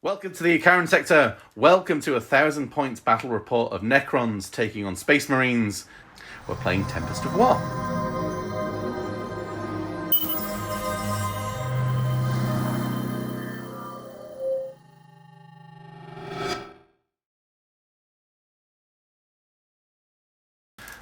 Welcome to the Icaran sector. Welcome to 1,000 points battle report of Necrons taking on Space Marines. We're playing Tempest of War.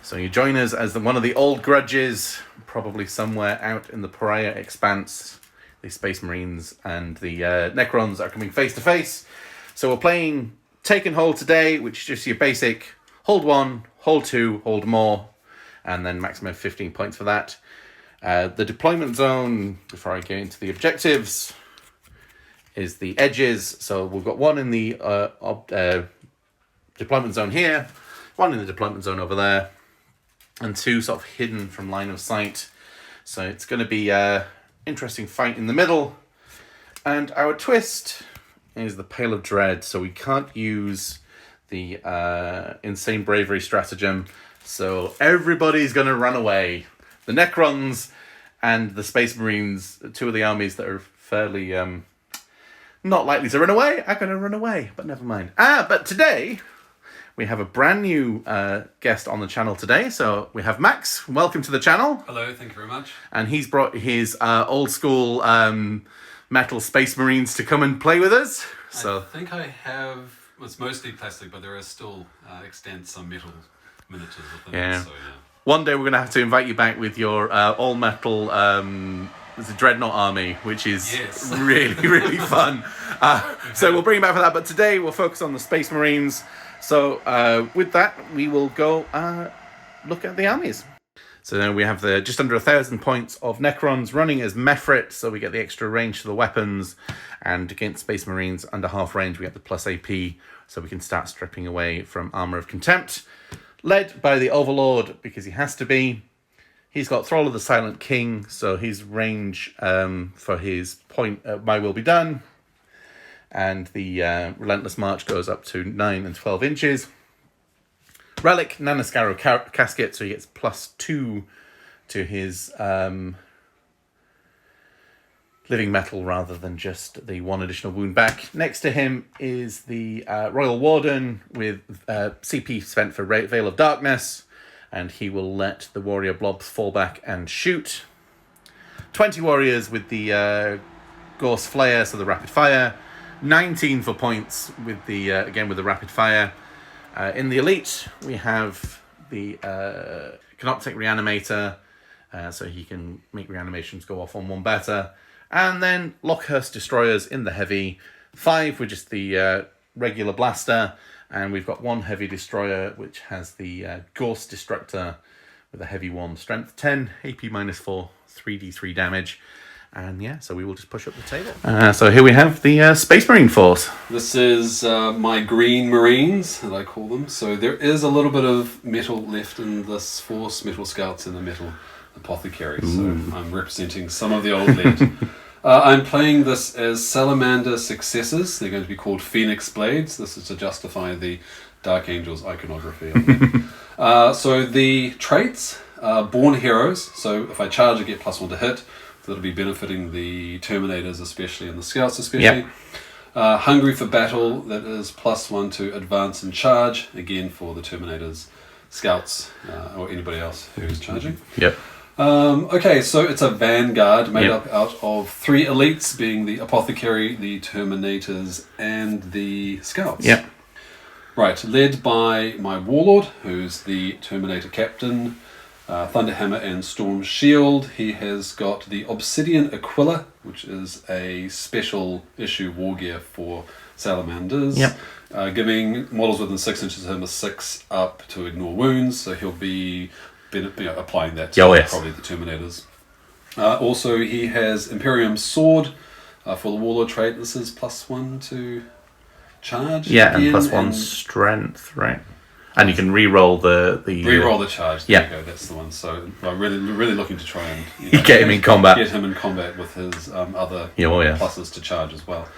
So you join us as one of the old grudges, probably somewhere out in the Pariah Expanse. The Space Marines and the Necrons are coming face to face. So we're playing Take and Hold today, which is just your basic hold 1, hold 2, hold more, and then maximum 15 points for that. The deployment zone, before I get into the objectives, is the edges. So we've got one in the deployment zone here, one in the deployment zone over there, and two sort of hidden from line of sight. So it's going to be interesting fight in the middle, and our twist is the Pale of Dread, so we can't use the Insane Bravery stratagem, so everybody's going to run away. The Necrons and the Space Marines, two of the armies that are fairly not likely to run away, are going to run away, but never mind. But today we have a brand new guest on the channel today. So we have Max. Welcome to the channel. Hello, thank you very much. And he's brought his old school metal Space Marines to come and play with us. So I think I have, it's mostly plastic, but there are still extant some metal miniatures within it. So, yeah. One day we're going to have to invite you back with your all metal it's a Dreadnought army, which is really, really fun. So we'll bring you back for that. But today we'll focus on the Space Marines. So with that, we will go look at the armies. So then we have the just under 1,000 points of Necrons running as Mephrit, so we get the extra range to the weapons, and against Space Marines under half range we get the plus AP, so we can start stripping away from Armour of Contempt. Led by the Overlord, because he has to be. He's got Thrall of the Silent King, so his range for his point My Will Be Done, and the Relentless March goes up to 9 and 12 inches. Relic, Nanoscaro Casket, so he gets +2 to his living metal rather than just the one additional wound back. Next to him is the Royal Warden with CP spent for Veil of Darkness, and he will let the warrior blobs fall back and shoot. 20 warriors with the Gorse Flare, so the rapid fire. 19 for points with the again with the rapid fire. In the elite, we have the Canoptic Reanimator, so he can make reanimations go off on one better. And then Lockhurst Destroyers in the heavy. 5 with just the regular blaster. And we've got one heavy destroyer, which has the Gorse Destructor with a heavy 1. Strength 10, AP -4, 3d3 damage. And yeah, so we will just push up the table. So here we have the Space Marine force. This is my Green Marines, as I call them. So there is a little bit of metal left in this force, metal scouts and the metal apothecary. Ooh. So I'm representing some of the old lead. I'm playing this as Salamander successors. They're going to be called Phoenix Blades. This is to justify the Dark Angels iconography. So the traits are Born Heroes. So if I charge, I get +1 to hit. That'll be benefiting the Terminators especially, and the Scouts especially. Yep. Hungry for Battle, that is +1 to advance and charge, again for the Terminators, Scouts, or anybody else who's charging. Yep. Okay, so it's a vanguard made up out of 3 elites, being the Apothecary, the Terminators, and the Scouts. Yep. Right, led by my Warlord, who's the Terminator Captain, Thunderhammer and Storm Shield. He has got the Obsidian Aquila, which is a special issue war gear for Salamanders, giving models within 6 inches of him a 6 up to ignore wounds, so he'll be applying that to probably the Terminators. Also, he has Imperium Sword for the Warlord trait. This is +1 to charge. Yeah, and +1 strength, right? And you can re-roll the re-roll the charge. There you go. That's the one. So I'm really looking to try and get him in combat. Get him in combat with his other pluses to charge as well.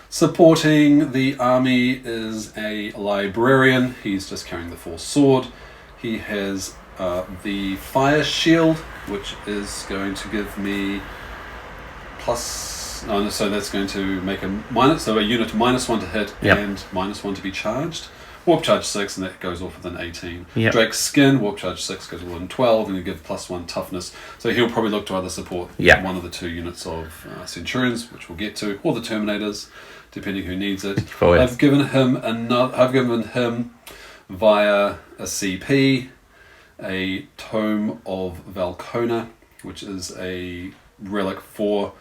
Supporting the army is a librarian. He's just carrying the Force Sword. He has the Fire Shield, which is going to give me plus Yes. So that's going to make a unit -1 to hit and -1 to be charged. Warp charge 6, and that goes off with an 18. Yep. Drake's skin, warp charge 6 goes with an 12, and you give +1 toughness. So he'll probably look to either support one of the 2 units of Centurions, which we'll get to, or the Terminators, depending who needs it. I've given him via a CP a Tome of Valcona, which is a relic for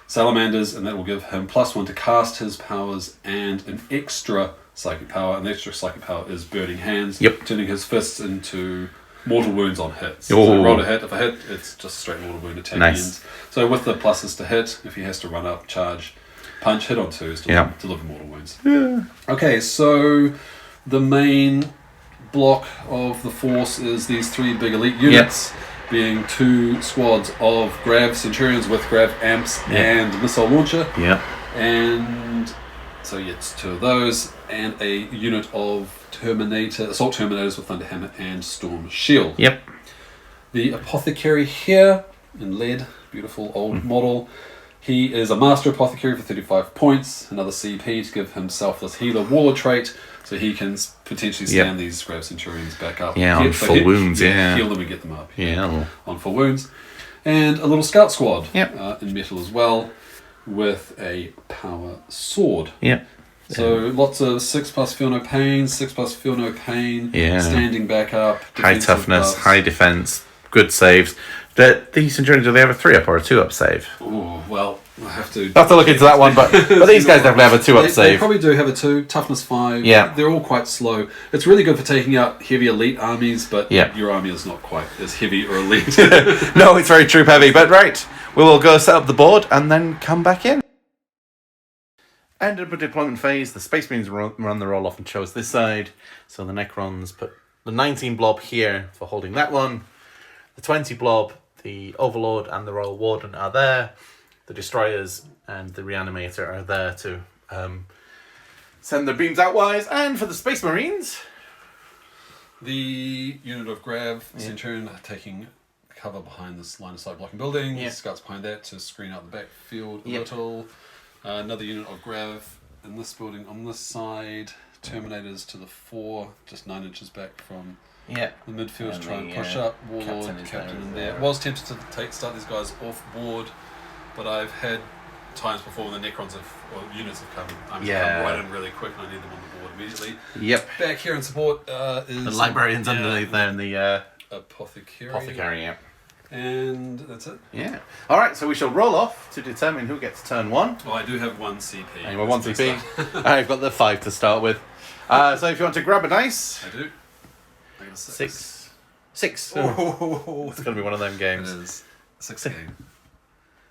Salamanders, and that will give him +1 to cast his powers and an extra psychic power. And the extra psychic power is Burning Hands, turning his fists into mortal wounds on hits. So roll a hit. If I hit, it's just straight mortal wound attack ends. So with the pluses to hit, if he has to run up, charge, punch, hit on 2s to deliver mortal wounds. Okay, so the main block of the force is these 3 big elite units, being 2 squads of Grav Centurions with Grav Amps and Missile Launcher. And so it's 2 of those, and a unit of Assault Terminators with Thunderhammer and Storm Shield. The Apothecary here, in lead, beautiful old model. He is a Master Apothecary for 35 points, another CP to give himself this Healer Warlord trait, so he can potentially stand these Grav Centurions back up. On full wounds, heal them and get them up. On full wounds. And a little Scout Squad in metal as well, with a Power Sword. So lots of 6+ feel no pain, 6+ feel no pain, standing back up. High toughness, high defense, good saves. These Centurions, do they have a 3-up or a 2-up save? Oh, well, I have to look into that one, but these guys definitely have a 2-up save. They probably do have a 2, toughness 5. They're all quite slow. It's really good for taking out heavy elite armies, but your army is not quite as heavy or elite. No, it's very troop heavy, but right. We will go set up the board and then come back in. End of the deployment phase, the Space Marines run the roll off and chose this side. So the Necrons put the 19 blob here for holding that one. The 20 blob, the Overlord and the Royal Warden are there. The Destroyers and the Reanimator are there to send their beams outwise. And for the Space Marines, the unit of Grav Centurion taking cover behind this line of sight blocking building. Scouts behind that to screen out the backfield a little. Another unit of Grav in this building on this side. Terminators to the 4, just 9 inches back from the midfield to try and push up. Warlord, Captain in there. Was tempted to start these guys off board, but I've had times before when the Necrons units have come right in really quick, and I need them on the board immediately. Back here in support is the Librarians underneath there in the Apothecary. And that's it. All right, so we shall roll off to determine who gets turn 1. Oh, I do have 1 CP. And you have 1 CP. I've got the 5 to start with. So if you want to grab a dice. I do. I got a 6. 6. Oh. It's going to be one of them games. It is. 6 game.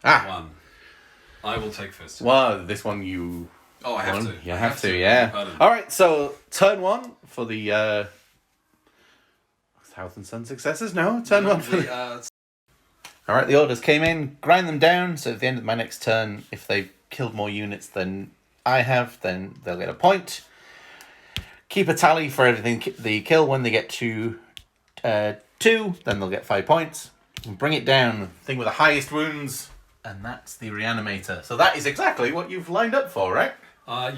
1. I will take first. Well, this one you... Oh, I have to. You have to, yeah. All right, so turn 1 for the... South and Sun successors? No, turn 1 for the... All right, the orders came in. Grind them down, so at the end of my next turn, if they've killed more units than I have, then they'll get a point. Keep a tally for everything they kill. When they get to 2, then they'll get 5 points. And bring it down. Thing with the highest wounds, and that's the Reanimator. So that is exactly what you've lined up for, right?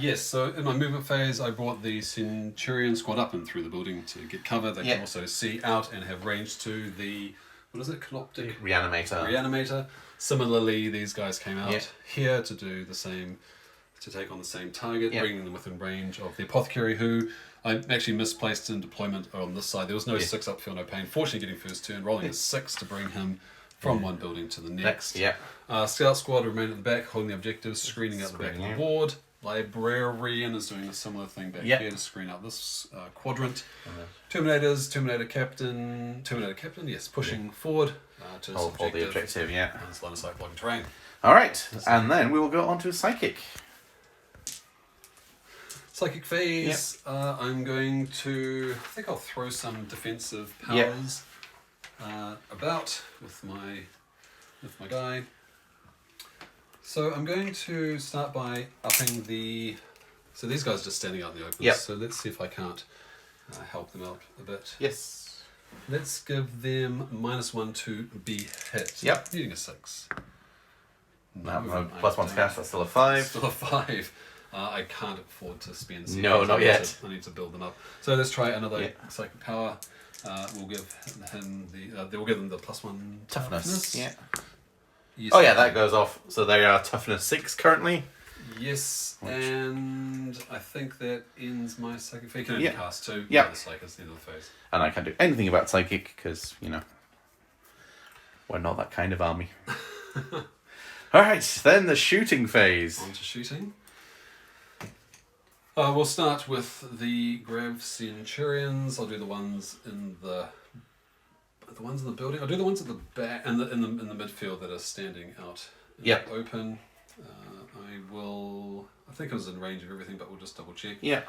Yes, so in my movement phase, I brought the Centurion squad up and through the building to get cover. They can also see out and have range to the... What is it? Canoptic? Reanimator. Similarly, these guys came out here to do the same, to take on the same target, bringing them within range of the Apothecary, who I actually misplaced in deployment on this side. There was no 6-up, feel no pain. Fortunately, getting first turn, rolling a 6 to bring him from one building to the next. Scout squad remain at the back, holding the objectives, screening out the back of the board. Librarian is doing a similar thing back here to screen out this quadrant. Terminators, Terminator Captain, pushing forward to hold the objective, It's line of sight blocking terrain. Alright, and then we will go on to Psychic. Psychic phase, I'm going to, I think I'll throw some defensive powers about with my guy. So I'm going to start by upping the... So these guys are just standing out in the open. So let's see if I can't help them out a bit. Yes. Let's give them -1 to be hit. Needing a 6. No, plus 1 to cast, that's still a 5. Still a 5. I can't afford to spend. No, not yet. I need to build them up. So let's try another psychic power. We'll give him we'll give them the plus 1 Toughness. Yeah. Yes, Oh yeah, that goes off. So they are toughness 6 currently. Yes, and I think that ends my psychic phase. You can only cast 2. Yeah. It's like it's the end of the phase. And I can't do anything about psychic because, you know, we're not that kind of army. Alright, then the shooting phase. On to shooting. We'll start with the Grav Centurions. I'll do the ones in the building. I'll do the ones at the back in the midfield that are standing out in the open. I think it was in range of everything, but we'll just double check. Yeah.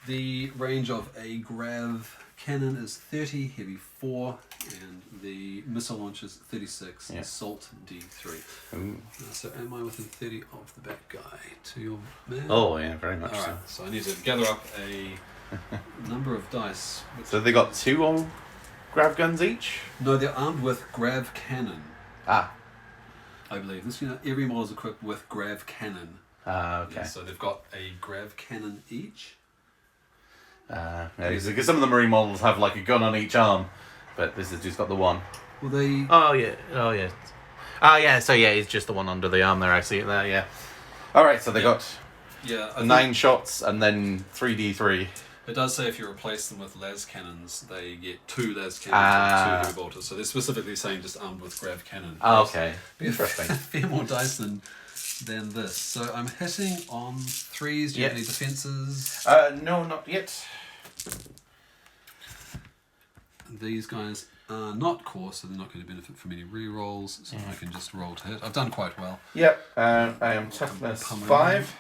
The range of a Grav cannon is 30, heavy 4, and the missile launch is 36, assault D3. So am I within 30 of the back guy to your man? Oh yeah, very much Alright, so I need to gather up a number of dice. So they got 2 all grav guns each? No, they're armed with Grav cannon. Ah. I believe. Every model is equipped with Grav cannon. Okay. Yeah, so they've got a Grav cannon each. Because some of the marine models have like a gun on each arm, but this has just got the one. Well, they... Oh yeah. So yeah, it's just the one under the arm there. I see it there. Yeah. All right. So they got 9 shots and then 3d3. It does say if you replace them with las cannons, they get 2 las cannons and 2 heavy bolters. So they're specifically saying just armed with Grav cannon. Okay. Interesting. A fair more dice than this. So I'm hitting on 3s. Do you have any defenses? No, not yet. These guys are not core, so they're not going to benefit from any re-rolls. So I can just roll to hit. I've done quite well. Yep. I am toughness 5.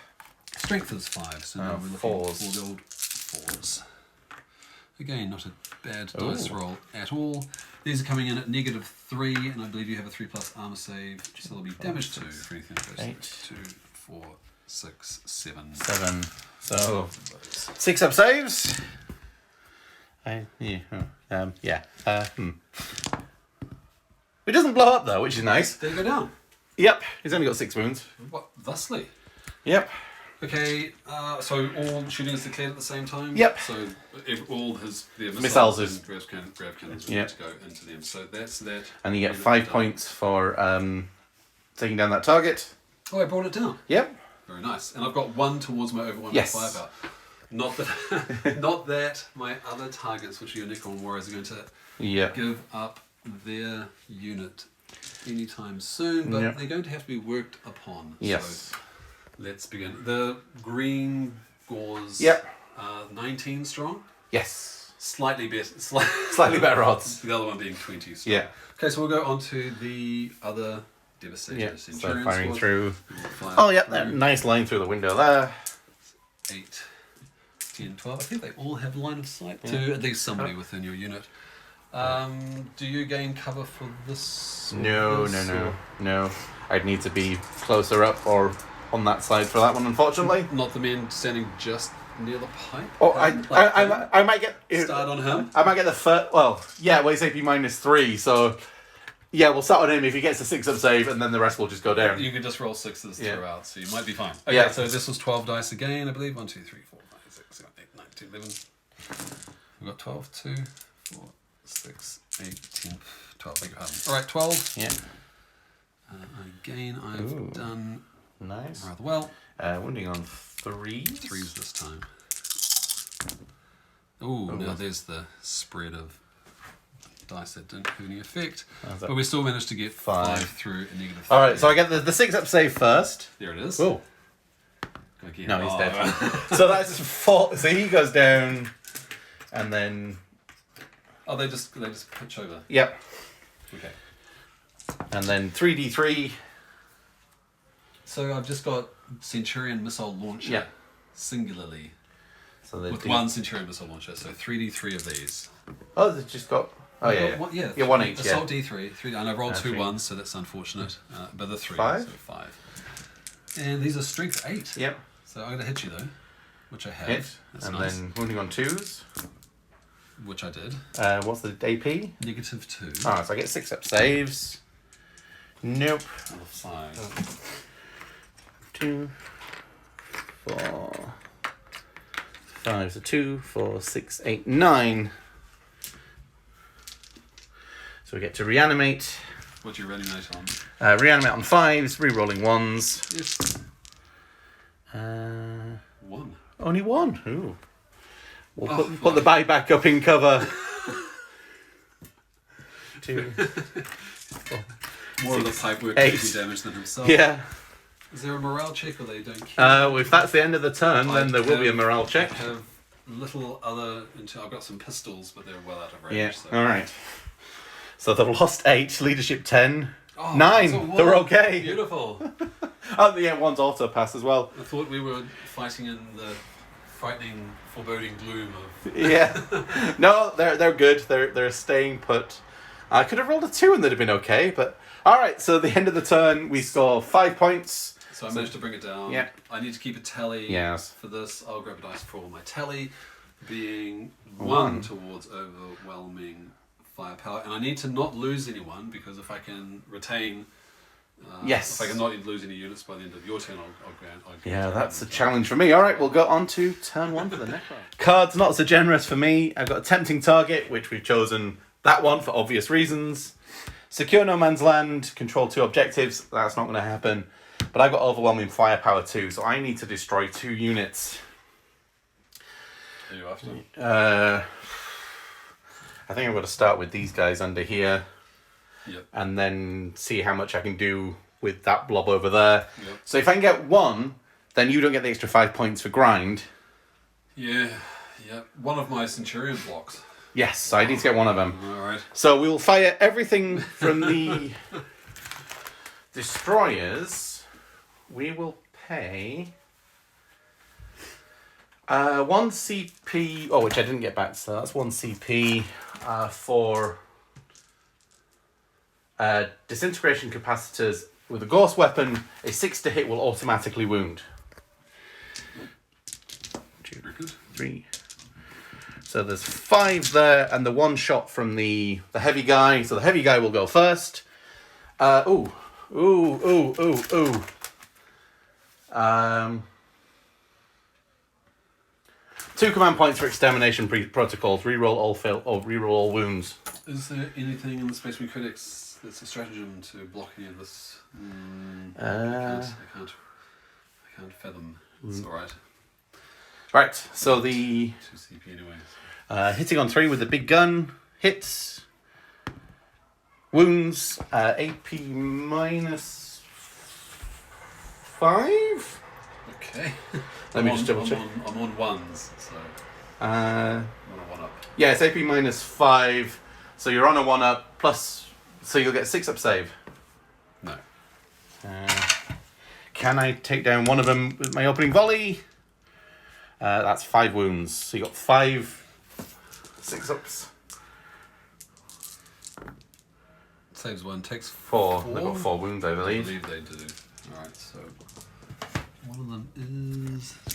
Strength is 5. So now we're looking 4s. for the old 4s. Again, not a bad dice roll at all. These are coming in at -3, and I believe you have a 3+ armor save, so there'll be damage 2 for anything that goes 2, 4, 6, 7. 7. So 6 up saves. It doesn't blow up though, which is nice. Did it go down? Yep. He's only got 6 wounds. What? Thusly? Yep. Okay, so all shooting is declared at the same time? Yep. So all their missiles and grav cannons are to go into them. So that's that. And you get 5 points for taking down that target. Oh, I brought it down. Yep. Very nice. And I've got 1 towards my over 1 firepower. Not that my other targets, which are your Necron warriors, are going to give up their unit anytime soon, but they're going to have to be worked upon. Yes. So let's begin. The green gauze 19 strong. Yes. Slightly better. Slightly better odds. The other one being 20 strong. Yeah. Okay, so we'll go on to the other Devastator Centurion. So firing through. Fire Nice line through the window there. 8, 10, 12. I think they all have line of sight to at least somebody within your unit. Do you gain cover for this? No. I'd need to be closer up or on that side for that one, unfortunately. Not the men standing just near the pipe? Oh, I might get... Start on him? I might get the first... Well, he's AP -3, so... Yeah, we'll start on him if he gets a 6 up save, and then the rest will just go down. You can just roll 6s throughout, so you might be fine. Okay, so this was 12 dice again, I believe. 1, 2, 3, 4, 5, 6, 7, 8, 9, 10, 11. We've got 12, 2, 4, 6, 8, 10, 12. Beg your pardon. Alright, 12. Yeah. Again, I've done nice. rather well. Wounding on 3. 3s this time. Now there's the spread of dice that didn't have any effect. But we still managed to get 5 through a -3. Alright, so I get the 6 up save first. There it is. Oh. Again. No, he's dead. So that's 4. So he goes down, and then... Oh, they just pitch over. Yep. Okay. And then 3d3. So I've just got Centurion missile launcher singularly. So with 1 Centurion missile launcher, so 3d3 of these. Oh, they've just got... Oh, yeah. Yeah, 1 each, Assault D3, 3, and I rolled 2 1s, so that's unfortunate. But the 3, 5? so 5. And these are strength 8. Yep. So I'm going to hit you though, which I have. Hit. That's and nice. then wounding on 2s. Which I did. What's the AP? -2. Oh, so I get 6 up saves. Nope. Another 5. 2, 4, 5. So 2, 4, 6, 8, 9. So we get to reanimate. What do you reanimate on? Reanimate on 5s, re-rolling 1s. Yes. 1. Only 1. Ooh. We'll put the body back up in cover. 2, 4. More of the pipework 8. taking damage than himself. Yeah. Is there a morale check or they don't care? Well, if that's the end of the turn, then there will be a morale check. I have little other... I've got some pistols, but they're well out of range. Yeah, So. alright. So they've lost 8, leadership 10. Oh, 9, so one. they're okay. Beautiful. Oh, yeah, 1's auto pass as well. I thought we were fighting in the frightening, foreboding gloom of... Yeah. No, they're good. They're staying put. I could have rolled a 2 and they'd have been okay, but... Alright, so at the end of the turn, we score 5 points. So I managed to bring it down. Yeah. I need to keep a tally Yes. for this. I'll grab a dice for my tally being 1 1 towards overwhelming firepower. And I need to not lose anyone because if I can retain... Yes. If I can not lose any units by the end of your turn, I'll Yeah, that's a challenge for me. Alright, we'll go on to turn 1 for the Necron. Cards not so generous for me. I've got a tempting target, which we've chosen that one for obvious reasons. Secure no man's land, control 2 objectives. That's not going to happen. But I've got overwhelming firepower too, so I need to destroy 2 units. Are you after? I think I'm going to start with these guys under here. Yep. And then see how much I can do with that blob over there. Yep. So if I can get 1, then you don't get the extra 5 points for grind. Yeah. One of my Centurion blocks. Yes, I need to get 1 of them. Alright. So we'll fire everything from the destroyers. We will pay 1 CP, which I didn't get back, so that's 1 CP for disintegration capacitors. With a Gauss weapon, a 6 to hit will automatically wound. 2, 3. So there's 5 there, and the 1 shot from the heavy guy. So the heavy guy will go first. Ooh. 2 command points for extermination protocols. Reroll all reroll all wounds. Is there anything in the Space Marine Codex that's a stratagem to block any of this? I can't fathom. It's alright. Right, so the 2 CP anyway. hitting on 3 with the big gun hits. Wounds, AP minus 5. Okay. Let me just double check. I'm on 1s, so I'm on a 1-up. Yeah, it's AP minus 5. So you're on a 1-up plus, so you'll get 6-up save. No. Can I take down 1 of them with my opening volley? That's 5 wounds. So you got 5 6-ups. Saves 1, takes 4. They've got 4 wounds, I I believe. believe they do. Alright, so one of them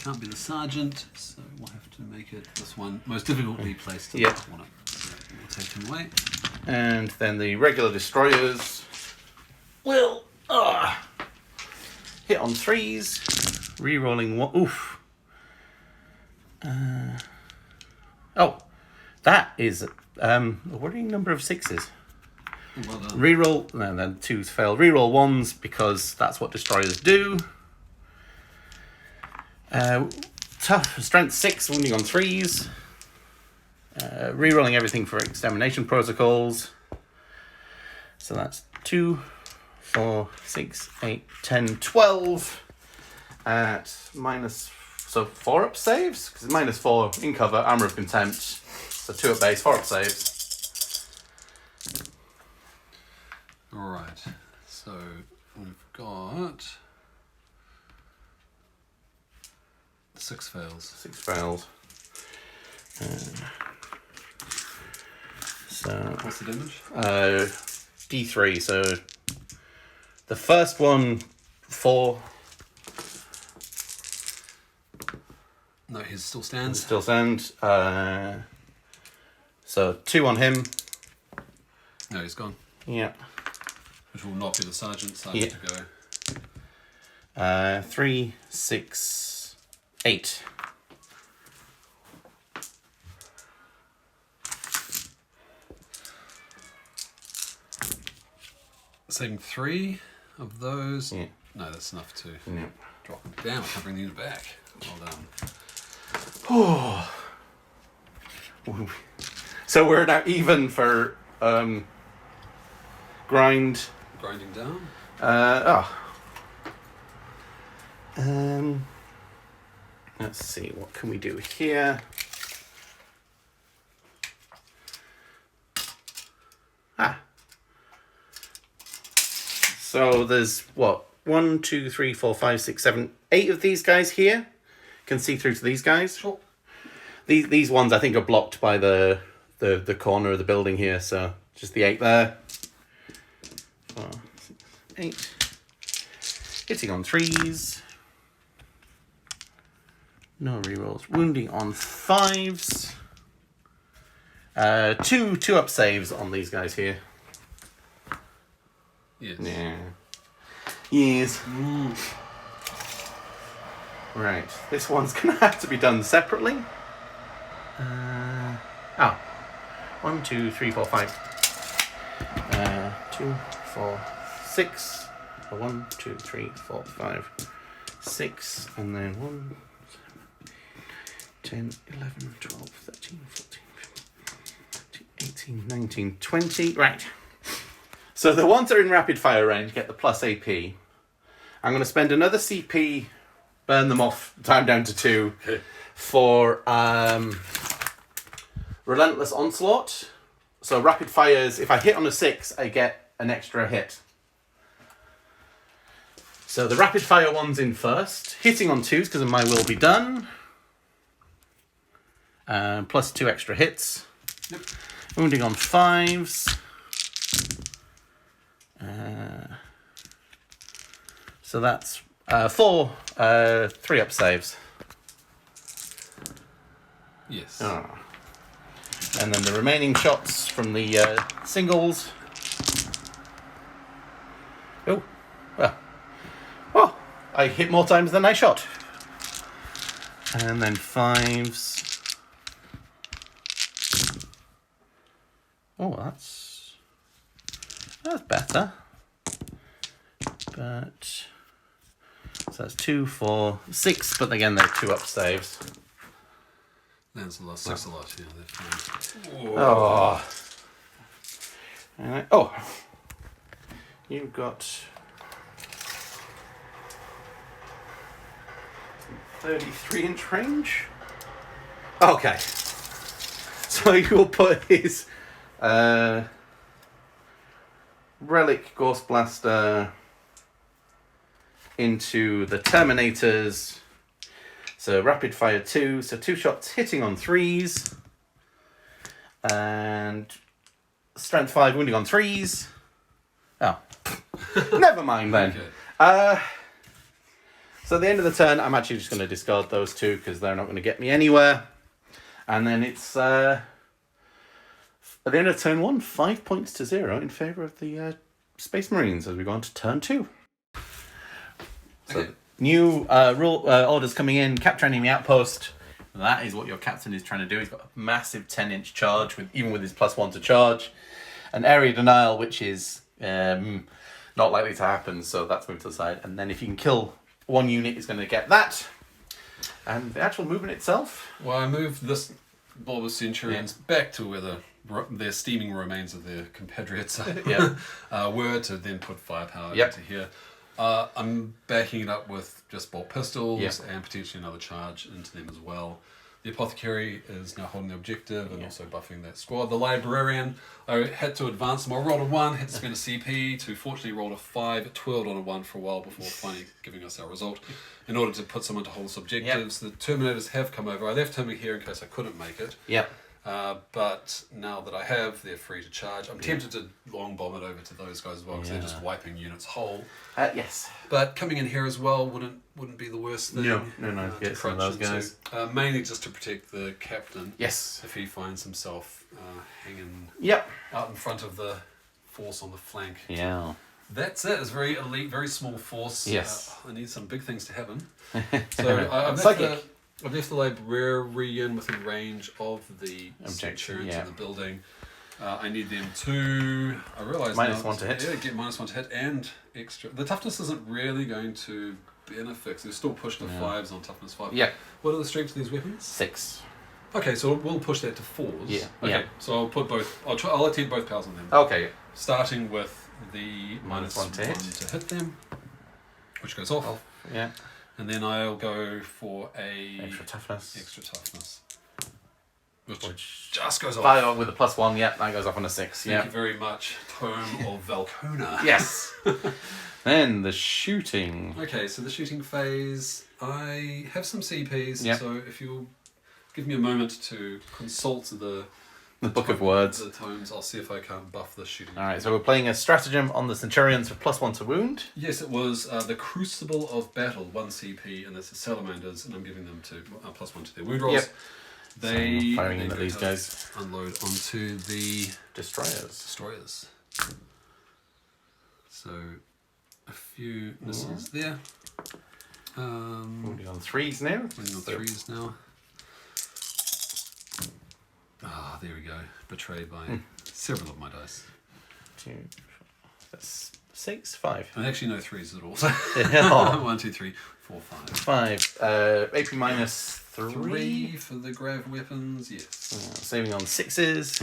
can't be the sergeant, so we'll have to make it this one most difficultly placed. Yeah. One up. So we'll take him away. And then the regular destroyers will hit on 3s, re-rolling 1. Oof. That is a worrying number of 6s. Well done. Reroll, and then 2s fail. Reroll 1s because that's what destroyers do. Tough, strength 6, wounding on 3s. Rerolling everything for extermination protocols. So that's 2, 4, 6, 8, 10, 12 at minus, so 4-up saves, because it's minus 4 in cover, armor of contempt, so 2 at base, 4-up saves. Alright, so we've got 6 fails. 6 fails. So What's the damage? D3, so the first one 4 No, he still stands. still stands. So 2 on him. No, he's gone. Yeah. Which will not be the sergeant. Yeah. To go. 3, 6, 8. Saving 3 of those. Yeah. No, that's enough to Yeah. drop them down. I can't bring the unit back. Well done. Oh. So we're now even for grind. Grinding down. Let's see, what can we do here? So there's what? 1, 2, 3, 4, 5, 6, 7, 8 of these guys here. Can see through to these guys. Sure. These ones I think are blocked by the corner of the building here, so just the 8 there. 4, 6, 8. Hitting on 3s. No rerolls. Wounding on 5s. 2 up saves on these guys here. Yes. Yeah. Yes. Right. This one's gonna have to be done separately. 1, 2, 3, 4, 5. 2, 4, 6. 1, 2, 3, 4, 5, 6, and then 1, 10, 11, 12, 13, 14, 15, 18, 19, 20. Right. So the ones that are in rapid fire range get the plus AP. I'm going to spend another CP, burn them off, time down to 2, for Relentless Onslaught. So rapid fires, if I hit on a 6, I get an extra hit. So the rapid fire one's in first. Hitting on 2s because of my will be done. Plus 2 extra hits. Yep. Wounding on 5s. So that's 4 3 up saves. Yes. And then the remaining shots from the singles. Oh, well. Oh, I hit more times than I shot. And then 5s. Oh, that's better. But so that's 2, 4, 6. But again, they're 2 up saves. That's a lot. 6 a lot. Yeah, that's fine. Oh. Oh. You've got 33-inch range. Okay. So you'll put his Relic Ghost Blaster into the Terminators. So rapid fire 2, so 2 shots hitting on 3s. And strength 5 wounding on 3s. Oh. Never mind then. Okay. So at the end of the turn, I'm actually just going to discard those 2 because they're not going to get me anywhere. And then it's at the end of turn 1, 5 points to 0 in favour of the Space Marines as we go on to turn 2. So new rule orders coming in. Capture enemy outpost. That is what your captain is trying to do. He's got a massive 10-inch charge, even with his +1 to charge. An area denial, which is not likely to happen, so that's moved to the side. And then if you can kill 1 unit, is going to get that. And the actual movement itself. Well, I moved this Bulb of Centurions back to where their steaming remains of their compatriots were, to then put firepower into here. I'm backing it up with just bolt pistols and potentially another charge into them as well. The Apothecary is now holding the objective and also buffing that squad. The Librarian, I had to advance them. I rolled a 1, had to spend a CP to fortunately roll a 5. It twirled on a 1 for a while before finally giving us our result in order to put someone to hold us objectives. The Terminators have come over. I left him here in case I couldn't make it. But now that I have, they're free to charge. I'm tempted to long bomb it over to those guys as well because they're just wiping units whole. Yes. But coming in here as well wouldn't be the worst thing. No. Get some of those guys. Mainly just to protect the captain. Yes. If he finds himself hanging out in front of the force on the flank. Yeah. That's it. It's very elite, very small force. Yes. I need some big things to happen. So I've left the librarian within range of the centurions in the building. I need them to. I realise -1 to hit. Yeah, get -1 to hit and extra. The toughness isn't really going to benefit. They're still pushed to 5s on toughness 5. Yeah. What are the strengths of these weapons? 6. Okay, so we'll push that to 4s. Yeah. Okay, Yeah. so I'll put both. I'll attempt both powers on them. Okay. Starting with the -1 to hit. to hit them, which goes off. Yeah. And then I'll go for a Extra toughness. which just goes off. With a +1, yeah, that goes off on a 6. Thank you very much, Tome of Valcona. Yes. Then the shooting. Okay, so the shooting phase. I have some CPs, Yep. so if you'll give me a moment to consult the Book of Words. the tomes, I'll see if I can buff the shooting. All right, so we're playing a stratagem on the Centurions for +1 to wound. Yes, it was the Crucible of Battle, 1 CP, and that's the Salamanders, and I'm giving them to +1 to their wound rolls. Yep. They firing into go these to guys. unload onto the Destroyers. So a few missiles there. Wounding on 3s now. Running on 3s now. Ah, there we go. Betrayed by several of my dice. 2, 4, that's 6, 5. I actually no 3s at all. Oh. 1, 2, 3, 4, 5. 5. AP -3. 3 for the grav weapons, yes. Saving on 6s.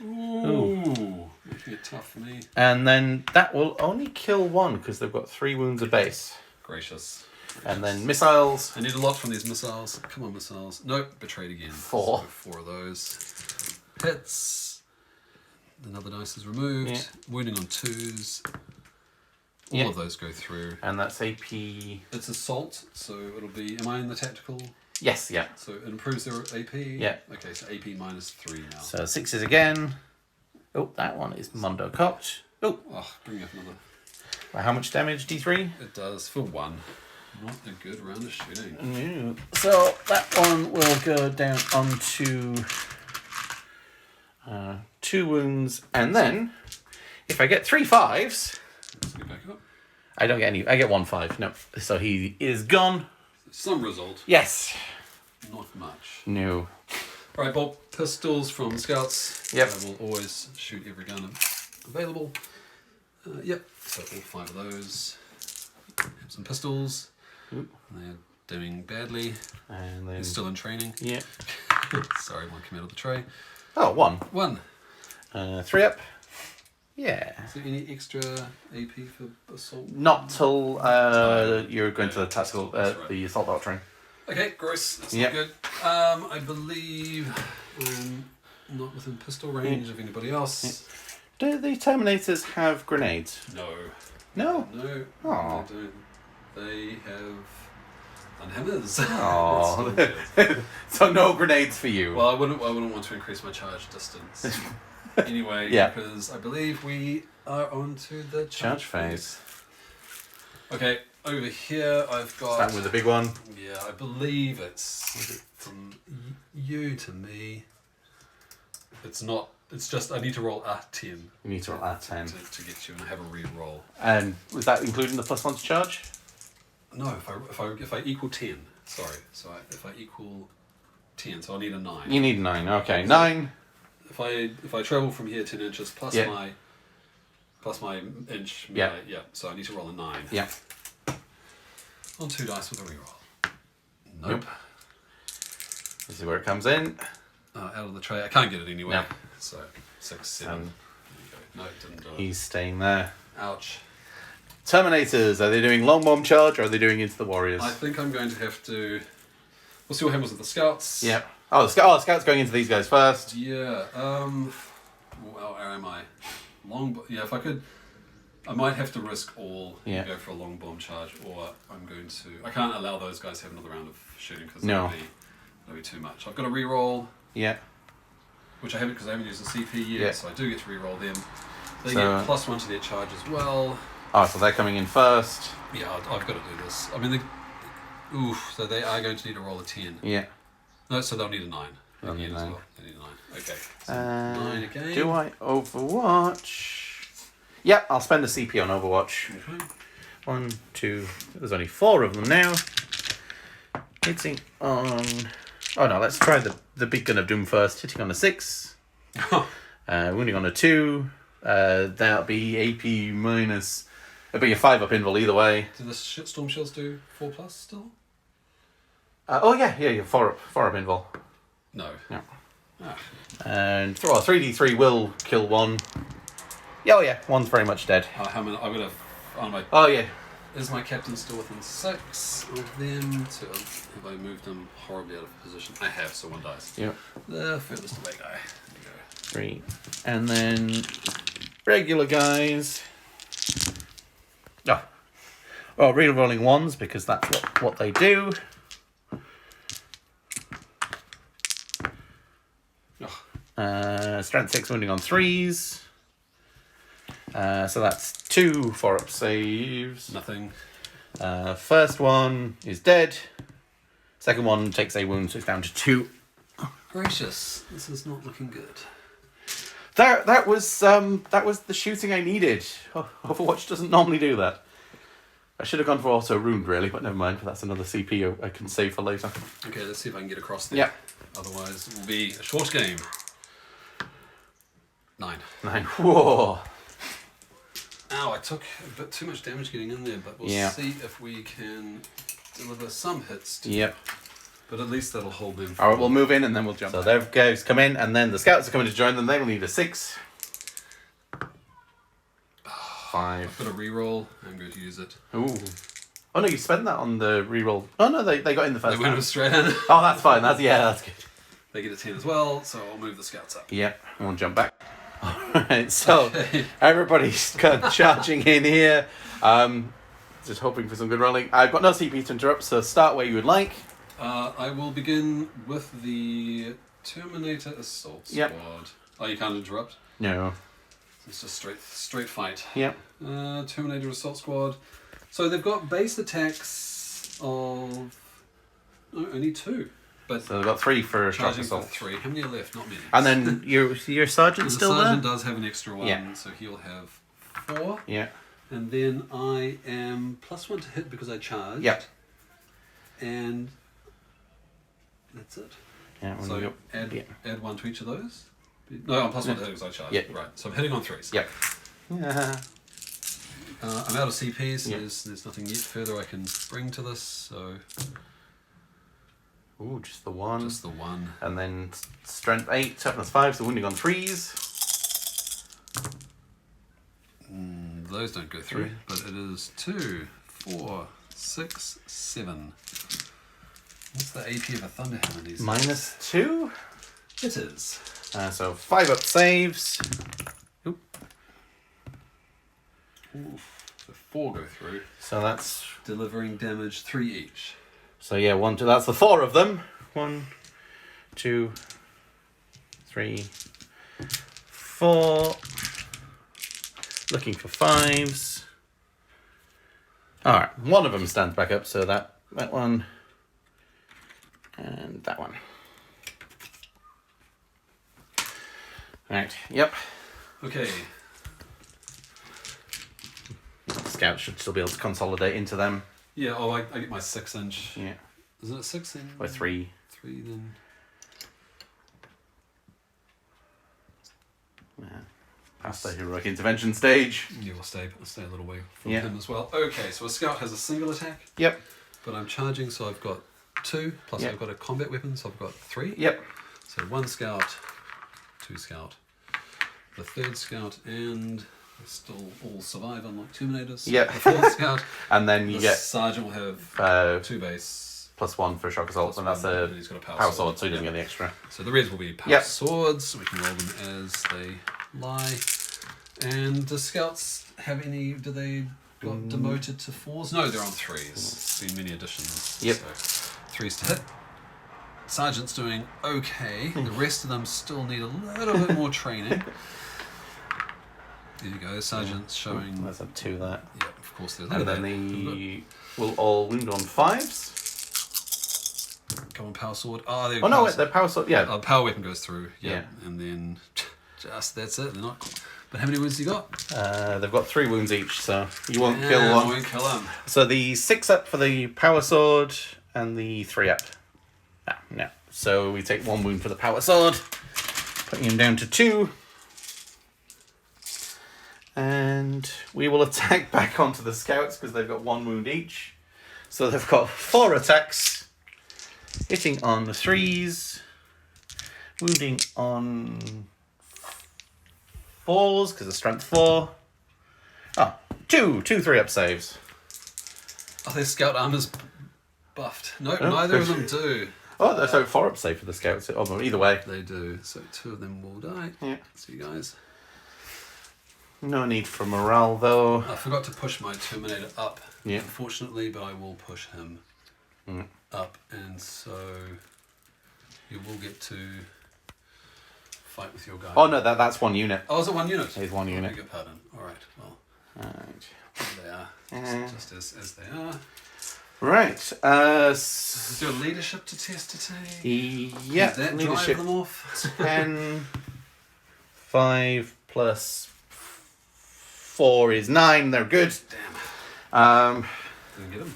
Ooh. Making it tough for me. And then that will only kill 1 because they've got 3 wounds a base. Gracious. And then missiles. I need a lot from these missiles. Come on, missiles. Nope, betrayed again. 4. So 4 of those. Hits. Another dice is removed. Yeah. Wounding on 2s. All of those go through. And that's AP. It's assault, so it'll be. Am I in the tactical? Yes, yeah. So it improves their AP? Yeah. Okay, so AP -3 now. So 6s again. Oh, that one is Mondo cocked. Oh, Bring up another. how much damage? D3? It does for 1. Not a good round of shooting. No. So that one will go down onto 2 wounds. And then, if I get 3 5s, Let's get back up. I don't get any. I get 1 5. No. So he is gone. Some result. Yes. Not much. No. Alright, bolt pistols from scouts. Yep. I will always shoot every gun available. Yep, so all 5 of those. Have some pistols. Ooh. They're doing badly. And then. They're still in training. Yeah. Sorry, one came out of the tray. Oh, 1. 1. 3 up. Yeah. Is there any extra AP for assault? Not till you're going to the tactical, Right. the assault doctrine. Okay, gross. That's Yep. not good. I believe I'm not within pistol range of anybody else. Do the Terminators have grenades? No. No. No. Aw. They don't. They have unhammers. Oh. That's not good. So no grenades for you. Well, I wouldn't want to increase my charge distance. Anyway, Yeah. because I believe we are on to the Charge phase. Okay, over here I've got. Starting with the big one. Yeah, I believe it's from you to me. It's not. It's just I need to roll a 10. You need to roll a 10. to get you, and I have a re-roll. And was that including the +1 to charge? No, if I equal 10. Sorry, so if I equal 10, so I need a 9. You need 9. Okay, 9. If I travel from here 10 inches plus Yeah. my inch. Yeah. So I need to roll a 9. Yeah. On 2 dice with a reroll. Nope. This is where it comes in. Out of the tray. I can't get it anyway. No. So 6, 7. There you go. No, it didn't do it. He's staying there. Ouch. Terminators, are they doing long bomb charge or are they doing into the warriors? I think I'm going to have to. We'll see what happens with the scouts. Yeah. Oh, the scouts going into these guys first. Yeah. Well, where am I? Yeah. If I could, I might have to risk all Yeah. and go for a long bomb charge, or I'm going to. I can't allow those guys to have another round of shooting because No. that'll be too much. I've got to re-roll, Yeah. which I haven't because I haven't used the CP yet, Yeah. so I do get to re-roll them. They So- get +1 to their charge as well. Oh, so they're coming in first. Yeah, I've got to do this. I mean, so they are going to need to roll a 10. Yeah. No, so they'll need a 9. They'll need a 9. They need a 9. Okay. So 9 again. Do I Overwatch? Yep, I'll spend a CP on Overwatch. Okay. 1, 2. There's only 4 of them now. Hitting on. Oh no, let's try the big gun of doom first. Hitting on a 6. Wounding on a 2. That'll be AP minus. It'll be a 5 up invul either way. Do the storm shells do 4+ still? Oh yeah, 4 up invul. No. Yeah. Ah. And 3d3 will kill 1. Oh yeah, 1's very much dead. How many? I've got on my. Oh yeah. Is my captain still within 6 of them? So have I moved them horribly out of position? I have, so 1 dies. Yep. The furthest away guy. There you go. 3. And then regular guys. Oh. Well, re-rolling 1s because that's what they do. Strength 6 wounding on 3s. So that's 2 4-up saves. Nothing. First one is dead. Second one takes a wound, so it's down to 2. Gracious, this is not looking good. That was the shooting I needed. Overwatch doesn't normally do that. I should have gone for auto wound really, but never mind. That's another CP I can save for later. Okay, let's see if I can get across there. Yeah. Otherwise, it will be a short game. 9. 9. Whoa. Ow, I took a bit too much damage getting in there, but we'll see if we can deliver some hits. Yep. But at least that'll hold them. Alright, we'll move in and then we'll jump. So there guys come in, and then the scouts are coming to join them. They will need a 6. 5. I've got a reroll. I'm going to use it. Ooh. Oh no, you spent that on the reroll. Oh no, they got in the first They went time. straight in. Oh, that's fine. That's good. They get a 10 as well, so I'll move the scouts up. Yep, and we'll jump back. Alright, so everybody's kind of charging in here. Just hoping for some good rolling. I've got no CP to interrupt, so start where you would like. I will begin with the Terminator Assault Squad. Oh, you can't interrupt? No. It's just straight fight. Yep. Terminator Assault Squad. So they've got base attacks of only 2. But So they've got 3 for shock charging for assault. 3. How many are left? Not many. And then your sergeant's The still sergeant there? does have an extra 1, Yeah. so he'll have 4. Yeah. And then I am +1 to hit because I charged. Yep. And that's it. Yeah, we'll So go. add 1 to each of those. No, I'm +1 to hit because I charged. Yep. Right. So I'm hitting on 3s. Yep. Yeah. I'm out of CPs. So Yep. there's nothing yet further I can bring to this. So Ooh, just the 1. just the 1. And then strength 8, toughness 5, so wounding on 3s. Those don't go through, but it is 2, 4, 6, 7. What's the AP of a Thunderhammer these days? -2. It is. So 5 up saves. Oop. So 4 go through, So that's delivering damage 3 each. So yeah, 1, 2. That's the 4 of them. 1, 2, 3, 4. Looking for 5s. All right, 1 of them stands back up. So that one and that one. Right. Yep. Okay. Scouts should still be able to consolidate into them. Yeah, oh, I get my 6-inch. Yeah. Is it 6 in? Or 3. 3 then. Yeah. Past the heroic intervention stage. Yeah, we'll stay a little way from Yeah. him as well. Okay, so a scout has a single attack, Yep. but I'm charging, so I've got 2, plus Yep. I've got a combat weapon, so I've got 3. Yep. So 1 scout, 2 scout, the 3rd scout, and they still all survive unlike Terminators. Yep. The 4th scout, And then you the get sergeant will have 2 base. +1 for shock assault, and that's +1, a and he's got a power sword, so he doesn't Yeah. get the extra. So the reds will be power Yep. swords. We can roll them as they lie. And do scouts have any? Do they got demoted to 4s? No, they're on 3s. It's been many additions. Yep. So 3s to hit. Sergeant's doing okay. The rest of them still need a little bit more training. There you go. Sergeant's showing. That's a 2 that. Yeah, of course. There's And then the will all wound on 5s. Come on, power sword. Oh, there. Oh no, wait, the power sword. Yeah. Power weapon goes through. Yeah. Yeah. And then That's it. They're not. But how many wounds you got? They've got 3 wounds each, so you won't kill I one. won't kill them. So the 6 up for the power sword and the 3 up. No. So we take 1 wound for the power sword, putting him down to 2. And we will attack back onto the scouts because they've got 1 wound each. So they've got 4 attacks, hitting on the 3s, wounding on 4s because of strength 4. Oh, 2 3-up saves. Are their scout armors buffed? No, neither of them do. Oh, so 4-up save for the scouts. Oh, either way. They do. So 2 of them will die. Yeah. See you guys. No need for morale though. I forgot to push my Terminator up, Yeah. unfortunately, but I will push him up, and so you will get to fight with your guy. Oh no, that's 1 unit. Oh, is it 1 unit? It's 1 unit. I beg your pardon. All right, well, Right. there they are, just as they are. Right. Is there leadership to test today? Yeah. Does that Leadership drive them off? 10. 5 plus 4 is 9. They're good. Damn. Didn't get him.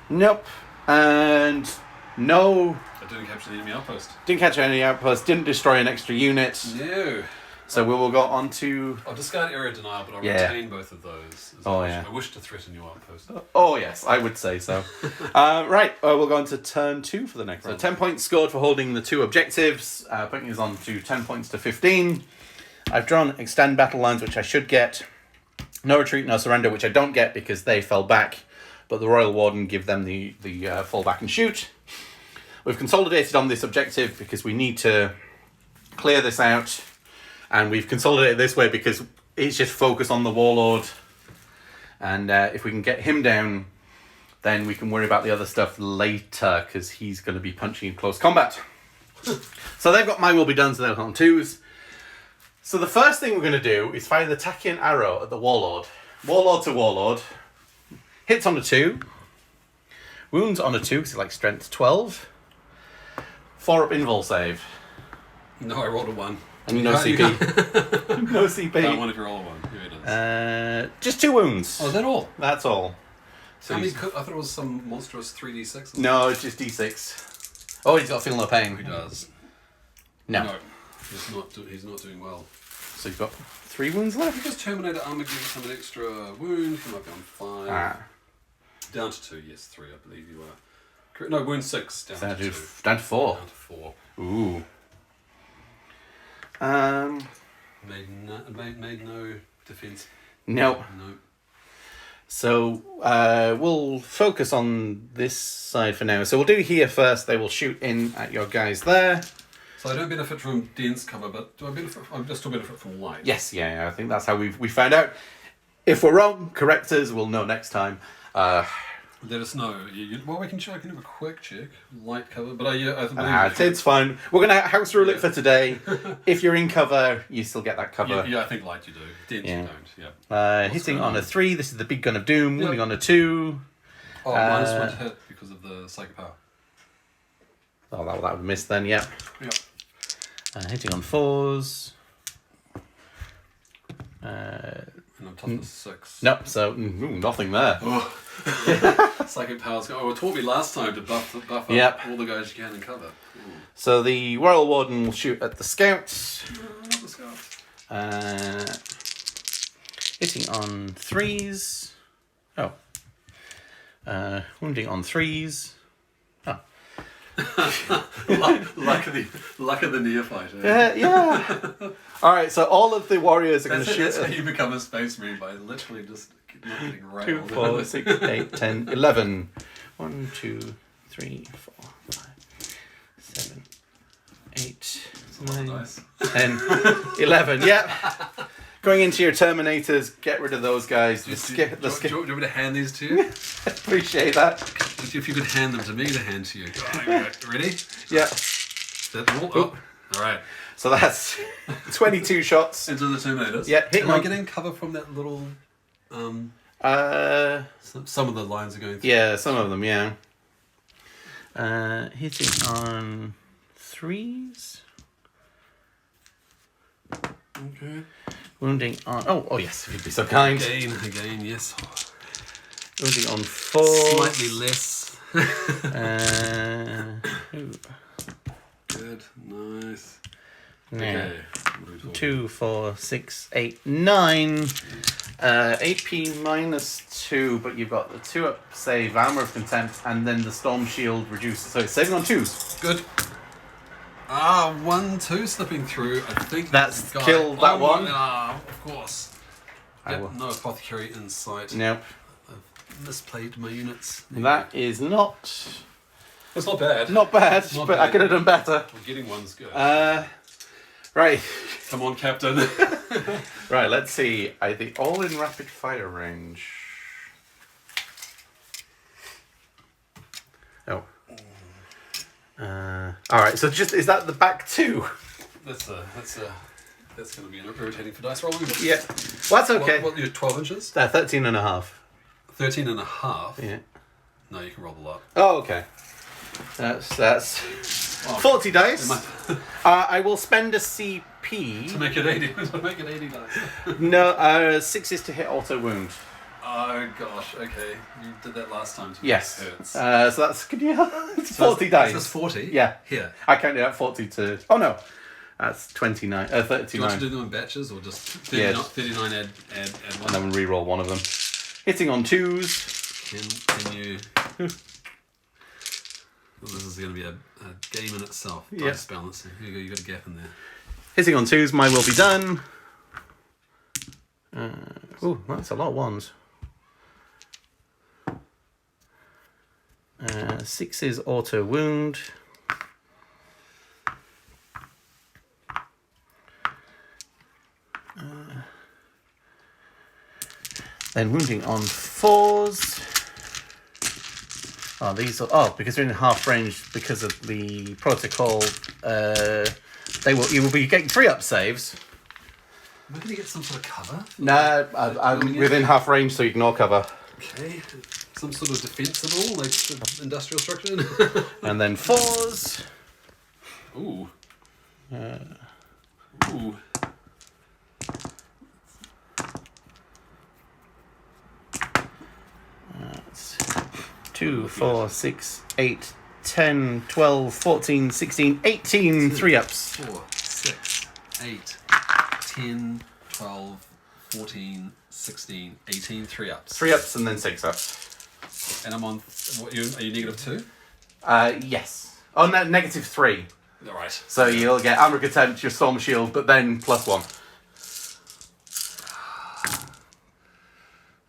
Nope. And no. I didn't capture the enemy outpost. Didn't catch any outposts. Didn't destroy an extra unit. No. So we will go on to. I'll discard area denial, but I'll Yeah. retain both of those. Oh, I wish to threaten your outpost. Oh yes, I would say so. Right, we'll go on to turn 2 for the next. So 10 points scored for holding the 2 objectives, putting us on to 10 points to 15. I've drawn extend battle lines, which I should get. No retreat, no surrender, which I don't get because they fell back, but the Royal Warden give them the fall back and shoot. We've consolidated on this objective because we need to clear this out, and we've consolidated this way because it's just focus on the Warlord. And if we can get him down, then we can worry about the other stuff later, because he's going to be punching in close combat. So they've got my will be done, so they're on 2s. So the first thing we're going to do is fire the Tachyon arrow at the Warlord. Warlord to Warlord. Hits on a 2. Wounds on a 2, because it's like strength 12. 4-up invul save. No, I rolled a 1. And no CP. No CP. I wonder if you roll a 1. Here it is. Just 2 wounds. Oh, is that all? That's all. So I thought it was some monstrous 3d6. No, it's just d6. Oh, he's got feel no pain. He does. No. He's not doing well. So you've got 3 wounds left? Because Terminator armor gives him an extra wound. He might be on 5. Down to 2, yes, 3, I believe you are. No, wound 6, down to 2. Down to 4. Down to 4. Ooh. Made no defense. No. No. So we'll focus on this side for now. So we'll do here first. They will shoot in at your guys there. So I don't benefit from dense cover, but do I benefit? I still benefit from light. Yes, yeah. I think that's how we found out. If we're wrong, correct us. We'll know next time. Let us know. Well, we can check. I can have a quick check. Light cover, but I believe it's fine. We're gonna house rule it for today. If you're in cover, you still get that cover. Yeah, I think light you do. Dense you don't. Yeah. Hitting on a 3. This is the big gun of doom. Moving on a 2. Oh, -1 to hit because of the psychic power. Oh, that would miss then. Yeah. Yeah. Hitting on 4s. And I'm toughness 6. Nope. So nothing there. Psychic powers. Oh, it taught me last time to buff up all the guys you can in cover. Ooh. So the Royal Warden will shoot at the scouts. Not the scouts. Hitting on 3s. Oh. Wounding on 3s. Oh. luck of the neophyte. Yeah. All right. So all of the warriors are going to shoot. That's how you become a space marine, by literally just not getting 2, railed. 4, 6, 8, 10, 11. 1, 2, 3, 4, 5, 7, 8, 9, Nice. 10, 11. Yep. Going into your Terminators, get rid of those guys. Do you want me to hand these to you? Appreciate that. If you could hand them to me to hand to you. Ready? Yeah. Oh. All right. So that's 22 shots. Into the Terminators. Yeah. Am I getting cover from that little... Some of the lines are going through. Yeah, some of them, yeah. Hitting on 3s. Okay. Wounding on... Oh yes, if you'd be so kind. Again, yes. Wounding on 4. Slightly less. Ooh. Good, nice. Yeah. Okay. 2, 4, 6, 8, 9. AP -2, but you've got the 2-up save, armor of contempt, and then the storm shield reduces. So it's saving on 2s. Good. 1, 2 slipping through. I think That's killed that one. Of course. I will. No apothecary in sight. Nope. I've misplayed my units. That is not... It's not bad. Not bad, Not but bad. I could have done better. Well, getting one's good. Right. Come on, Captain. Right, let's see. Are they all in rapid fire range? Oh. Alright, so just, is that the back 2? That's going to be irritating for dice rolling. But Yeah. Well, that's okay. What you're 12 inches? 13 and a half. 13 and a half? Yeah. No, you can roll the lot. Oh, okay. That's 40 dice. I will spend a CP. To make it 80. To make it 80 dice. No, 6 is to hit auto wound. Oh gosh, okay. You did that last time to me. Yes. It hurts. So that's, could you, it's 40 dice. That's 40? Yeah. Here. I counted out 40 to, oh no. That's 29, 39. Do you want to do them in batches or just 39, 39 add one? And then re-roll one of them. Hitting on 2s. Can you... Well, this is going to be a game in itself. Yeah. Dice balancing. Here you go, you got a gap in there. Hitting on 2s, my will be done. Oh, that's a lot of 1s. 6 is auto wound. Then wounding on 4s. Oh, these are... Oh, because they're in half range because of the protocol, you will be getting 3-up saves. Am I going to get some sort of cover? No, I'm within half range, so ignore cover. Okay. Some sort of defensible, like industrial structure? And then 4s. Ooh. Ooh. That's 2, 4, 6, 8, 10, 12, 14, 16, 18 3-ups. 4, 6, 8, 10, 12, 14, 16, 18 3-ups. 3-ups and then 6-ups. And I'm on... What, are you negative 2? Yes. Oh, no, negative 3. Alright. So you'll get armor contempt, your storm shield, but then +1.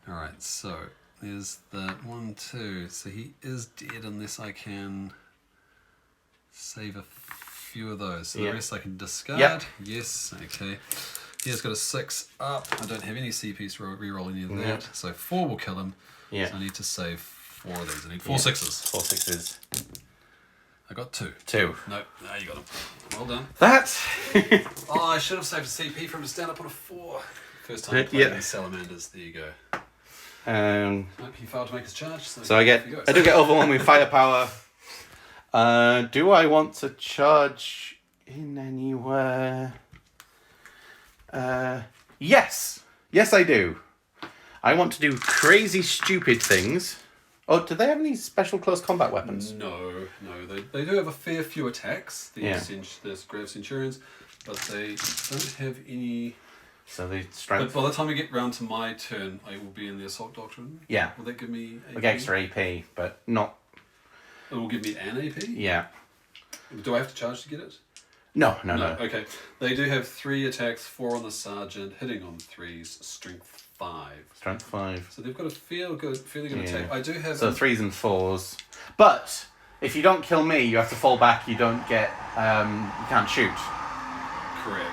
Alright, so there's the 1, 2. So he is dead unless I can save a few of those. So the rest I can discard. Yep. Yes, okay. He has got a 6 up. I don't have any CPs to re-roll any of that. Yep. So 4 will kill him. Yeah. So I need to save 4 of these. I need 4 6s. 4 6s. I got 2. 2. No, you got him. Well done. That. Oh, I should have saved a CP for him to stand up on a 4. First time playing these salamanders. There you go. Nope, he failed to make his charge. So I do get overwhelming firepower. Do I want to charge in anywhere? Yes. Yes, I do. I want to do crazy, stupid things. Oh, do they have any special close combat weapons? No. They do have a fair few attacks. There's Grave Centurions, but they don't have any... So the strength... But by the time we get round to my turn, I will be in the Assault Doctrine. Yeah. Will that give me AP? Like extra AP, but not... It will give me an AP? Yeah. Do I have to charge to get it? No. Okay. They do have 3 attacks, 4 on the Sergeant, hitting on 3s, Strength 5. Strength 5. So they've got a fairly good attack. I do have... So 3s and 4s. But if you don't kill me, you have to fall back, you don't get... you can't shoot. Correct.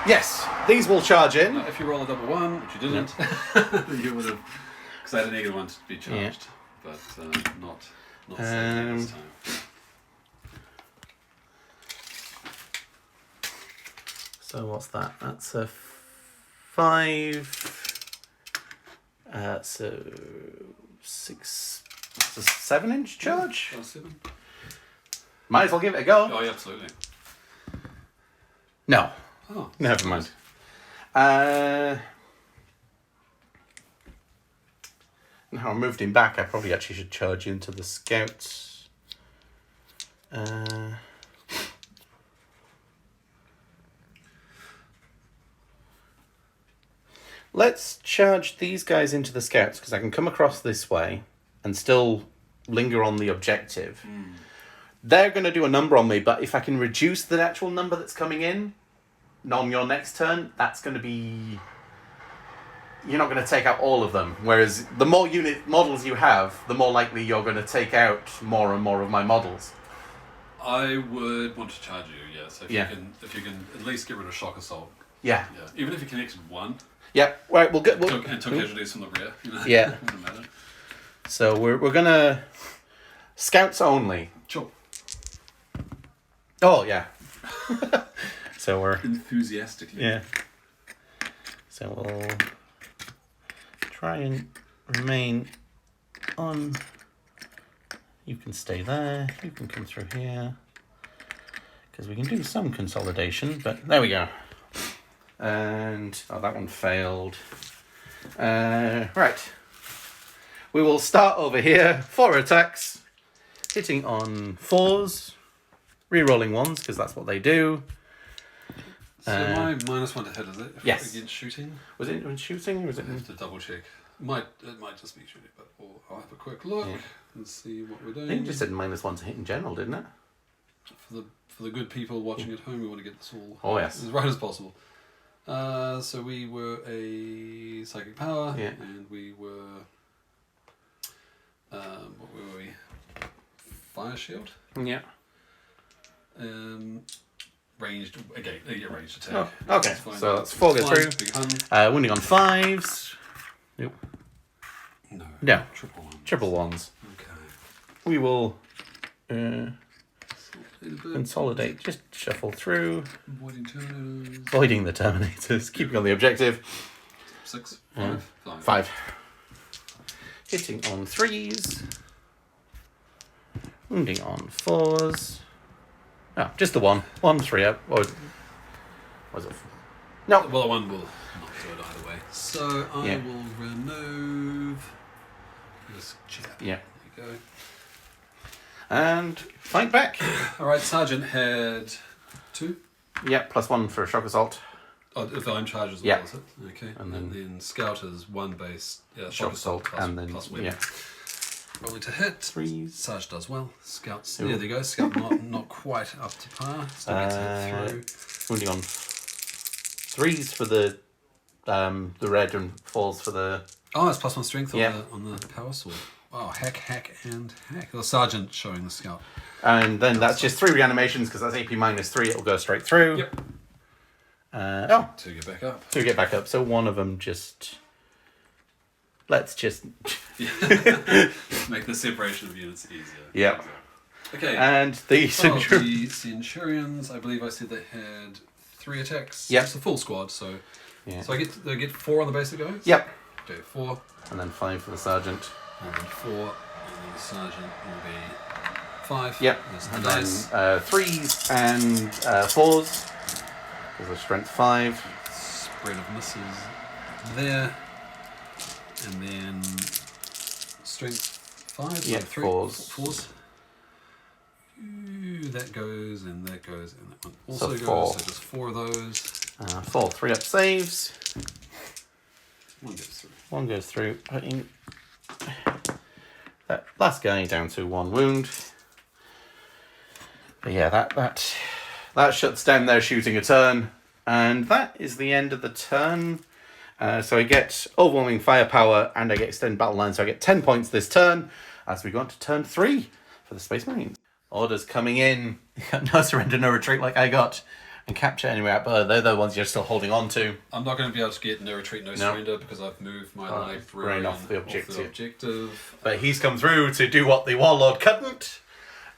Yes, these will charge in. Now, if you roll a double 1, which you didn't, you would have... Because I had a negative 1 to be charged. But not saving this time. So what's that? That's a 5. So 6. It's a 7-inch charge. 7. Might as well give it a go. Oh, yeah, absolutely. No. Oh, Never mind. Now I moved him back. I probably actually should charge into the scouts. Let's charge these guys into the scouts because I can come across this way and still linger on the objective. They're going to do a number on me, but if I can reduce the actual number that's coming in on your next turn, that's going to be... You're not going to take out all of them. Whereas the more unit models you have, the more likely you're going to take out more and more of my models. I would want to charge you, yes. If you can at least get rid of shock assault. Yeah. Even if you connected one. Yeah. Right. We'll get. Took casualties from the rear. Yeah. Wouldn't matter. So we're gonna scouts only. Sure. Oh yeah. So we're enthusiastically. Yeah. So we'll try and remain on. You can stay there. You can come through here because we can do some consolidation. But there we go. And that one failed. Right. We will start over here. 4 attacks, hitting on 4s, re-rolling 1s because that's what they do. So my -1 to hit, is it? Yes. Against shooting? Was it in shooting or was it? I have to double check. It might just be shooting, but I'll have a quick look and see what we're doing. I think you just said -1 to hit in general, didn't it? For the good people watching at home, we want to get this all yes. as right as possible. So we were a psychic power, and we were what were we? Fire shield. Yeah. Ranged again. Ranged attack. Oh, okay. So that's 4 go through. Big hun. Wounding on 5s. Nope. No. Triple ones. Okay. We will consolidate. Just shuffle through. Avoiding the Terminators. Keeping on the objective. 6. 5. Hitting on 3s. Wounding on 4s. Oh, just the one. 1, 3 up. Or was it? No. Well, one will not do it either way. So I will remove this chap. Yeah. There you go. And fight back. Alright, Sergeant had 2. Yeah, +1 for shock assault. Oh, if I'm charged as well, is it? Okay. And then Scout is 1 base. Yeah, shock assault plus, and then plus weapon. yeah. Rolling to hit. 3s. Sarge does well. Scouts. There they go. Scout not quite up to par. Still gets hit through. Wounding on 3s for the red and 4s for the. Oh, it's +1 strength on the power sword. Wow, hack, and hack. The Sergeant showing the Scout. And then that's just 3 reanimations because that's AP -3. It'll go straight through. Yep. 2 get back up. 2 get back up. So one of them just. Let's just. Make the separation of units easier. Yep. Okay. And the Centurions. The Centurions, I believe I said they had 3 attacks. Yep. It's a full squad, so. Yeah. So they get 4 on the basic guys? Yep. Okay, 4. And then 5 for the Sergeant. And then 4. And then the Sergeant will be 5. Yep. There's the And dice. then 3s and 4s. There's a strength 5. Spread of misses there. And then strength 5. Yeah, so 3. 4s. 4s. Ooh, that goes and that goes and that one So also 4. goes. So just 4 of those. 4 3 up saves. 1 goes through. 1 goes through, putting that last guy down to 1 wound. But yeah, that shuts down their shooting a turn, and that is the end of the turn. So I get overwhelming firepower, and I get extended battle line. So I get 10 points this turn, as we go on to turn 3 for the Space Marines. Orders coming in. You got no surrender, no retreat, like I got. And capture anywhere, but they're the ones you're still holding on to. I'm not going to be able to get no retreat, no surrender because I've moved my librarian off the objective. But he's come through to do what the Warlord couldn't.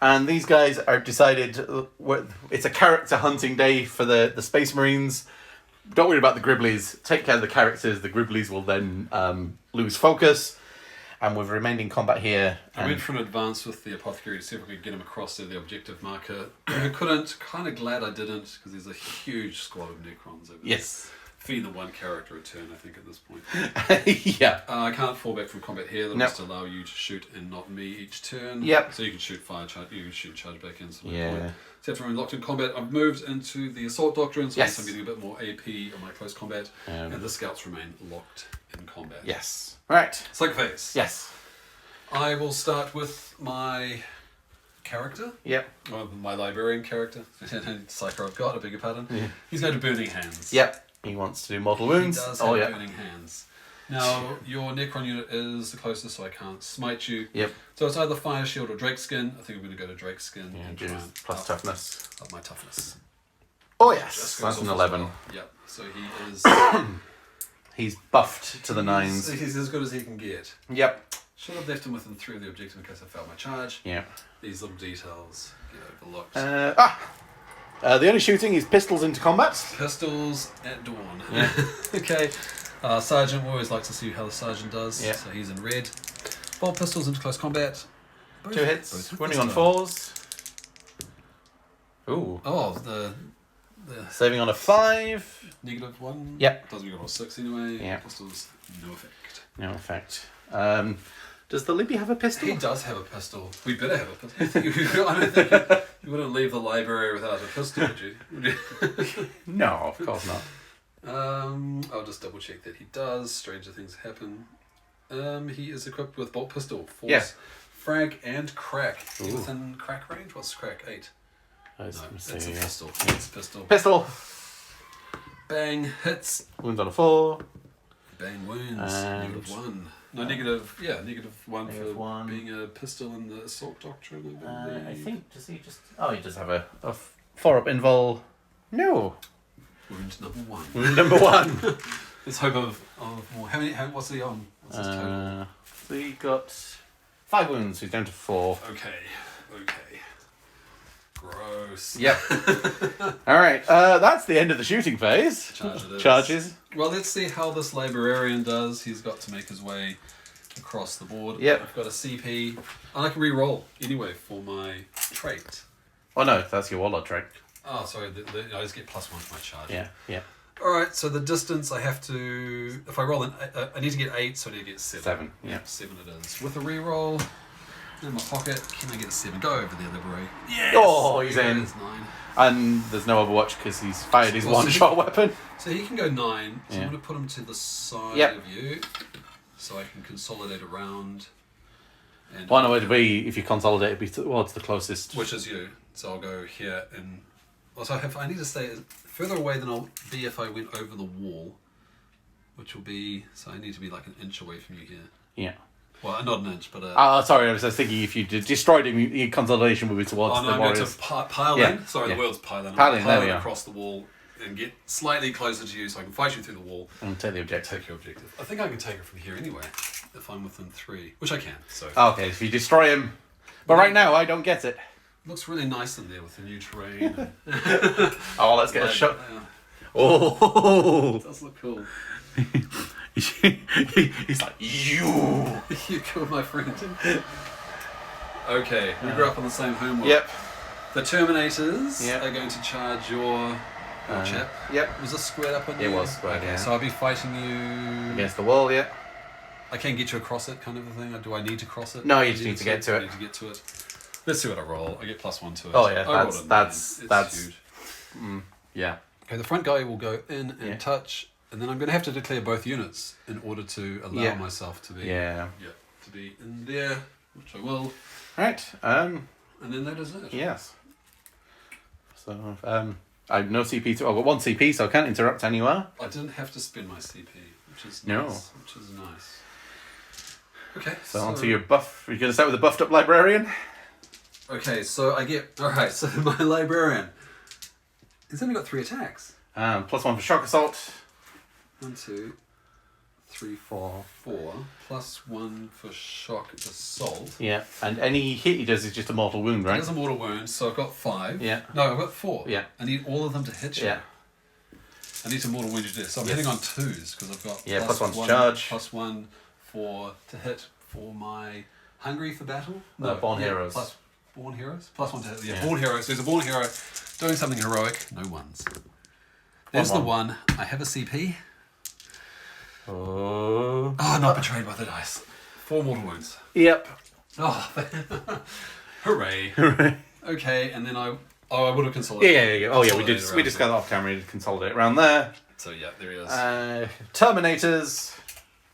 And these guys are decided it's a character hunting day for the Space Marines. Don't worry about the Gribblies. Take care of the characters. The Gribblies will then lose focus. And with remaining combat here... I went for an advance with the Apothecary to see if I could get him across to the objective marker. I couldn't. Kind of glad I didn't, because there's a huge squad of Necrons over there. Yes. Feeding the one character a turn, I think, at this point. Yeah. I can't fall back from combat here. That'll Nope. just allow you to shoot and not me each turn. Yep. So you can shoot fire charge. You can shoot charge back in. So Yeah. So you have to remain locked in combat. I've moved into the assault doctrine, so Yes. I'm getting a bit more AP on my close combat, and the scouts remain locked in combat. Yes. Right. Psychic phase. Yes. I will start with my character. Yep. Well, my librarian character. Psycho I've got, I beg your pardon. Yeah. He's going to Burning Hands. Yep. He wants to do mortal wounds. He does have Burning Hands. Now, your Necron unit is the closest, so I can't smite you. Yep. So it's either Fire Shield or Drake Skin. I think I'm going to go to Drake Skin and try and plus toughness. up my toughness. Oh yes, Just that's goes an off 11. as well. Yep. So he is. He's buffed to the nines. He's as good as he can get. Yep. Should have left him within 3 of the objective in case I failed my charge. Yep. These little details get overlooked. The only shooting is pistols into combat. Pistols at dawn. Yeah. Okay. Sergeant, we always like to see how the Sergeant does. Yeah. So he's in red. Bolt pistols into close combat. 2 hits. Both Running on this 4s. Ooh. Oh, the Saving on a 5. -1. Yep. Doesn't get on 6 anyway. Yep. Pistols, no effect. No effect. Does the Libby have a pistol? He does have a pistol. We better have a pistol. I don't think you wouldn't leave the library without a pistol, would you? No, of course not. I'll just double check that he does. Stranger things happen. He is equipped with bolt pistol, force, Yeah. frag, and crack. Is he Ooh. within crack range? What's crack? 8. No, Let's it's see. a pistol. It's a pistol. Pistol. Bang, hits. Wounds on a 4. Bang, wounds. And- -1. No, -1 for -1. being a pistol in the assault doctrine. I think, does he just... Oh, he does have a 4-up invul. No. Wound number 1. Wound number 1. Let's hope of more. What's he on? What's his total? So he got 5 wounds, he's down to 4. Okay. Gross. Yep. Alright, that's the end of the shooting phase. Charge it is. Charges. Well, let's see how this librarian does. He's got to make his way across the board. Yep. I've got a CP, and I can re-roll anyway for my trait. Oh no, that's your warlord trait. Oh, sorry. I just get +1 for my charge. Yeah. All right. So the distance I have to, if I roll I need to get 8, so I need to get 7. 7, yeah. 7 it is. With a re-roll in my pocket, can I get a 7? Go over there, Liberate. Yes. Oh, he's There in. it is, 9. And there's no Overwatch because he's fired his Well, so one-shot weapon. So he can go 9. So Yeah. I'm going to put him to the side Yep. of you, so I can consolidate around. And One would be, if you consolidate, it'd be towards the closest. which is you. So I'll go here and. Also, I need to stay further away than I'll be if I went over the wall, which will be. So I need to be like an inch away from you here. Yeah. Well, not an inch, but. Sorry, I was just thinking if you destroyed him, your consolidation would be towards I'm the going warriors. to pile Yeah, in. Sorry, yeah. the word's pile in. Pile in, there we in are. across the wall and get slightly closer to you so I can fight you through the wall. And take the objective. Take your objective. I think I can take it from here anyway, if I'm within 3, which I can. So Okay, if you destroy him. But right now, I don't get it. looks really nice in there with the new terrain. Oh, let's get a shot. Yeah, Oh! it does look cool. He's like, you! You killed my friend. Okay, we grew up on the same homework. Yep. The Terminators Yep. are going to charge your chap. Yep. Was this squared up on It you? was squared, okay, yeah. So I'll be fighting you. Against the wall, yeah. I can't get you across it, kind of a thing. Or do I need to cross it? No, you I just need to get to I it. need to get to it. Let's see what I roll. I get +1 to it. Oh, yeah, I rolled a 9. that's It's huge. Yeah. Okay, the front guy will go in and Yeah. touch, and then I'm going to have to declare both units in order to allow Yeah. myself to be Yeah. to be in there, which I will. Right. And then that is it. Yes. So, I have no CP to... I've got 1 CP, so I can't interrupt anywhere. I didn't have to spend my CP, which is No. nice. Which is nice. Okay. So onto your buff. You're going to start with the buffed up librarian? Okay, so I get alright, so my librarian. He's only got 3 attacks. +1 for shock assault. 1, 2, 3, 4, 4. +1 for shock assault. Yeah. And any hit he does is just a mortal wound, It right? is a mortal wound, so I've got 5. Yeah. No, I've got 4. Yeah. I need all of them to hit you. Yeah. I need to mortal wound you to death. So I'm hitting on 2s because I've got Yeah, plus +1 to one, charge. +1 to hit for my hungry for battle. Born Heroes. Plus Born Heroes. Plus 1 to hit. Yeah, Born Heroes. So he's a Born Hero doing something heroic. No ones. There's the one. I have a CP. Oh. Oh, not betrayed by the dice. 4 mortal wounds. Yep. Oh, hooray. Hooray. Okay, and then I would have consolidated. Yeah. Oh, yeah, we just got off camera to consolidate around there. So, yeah, there he is. Terminators.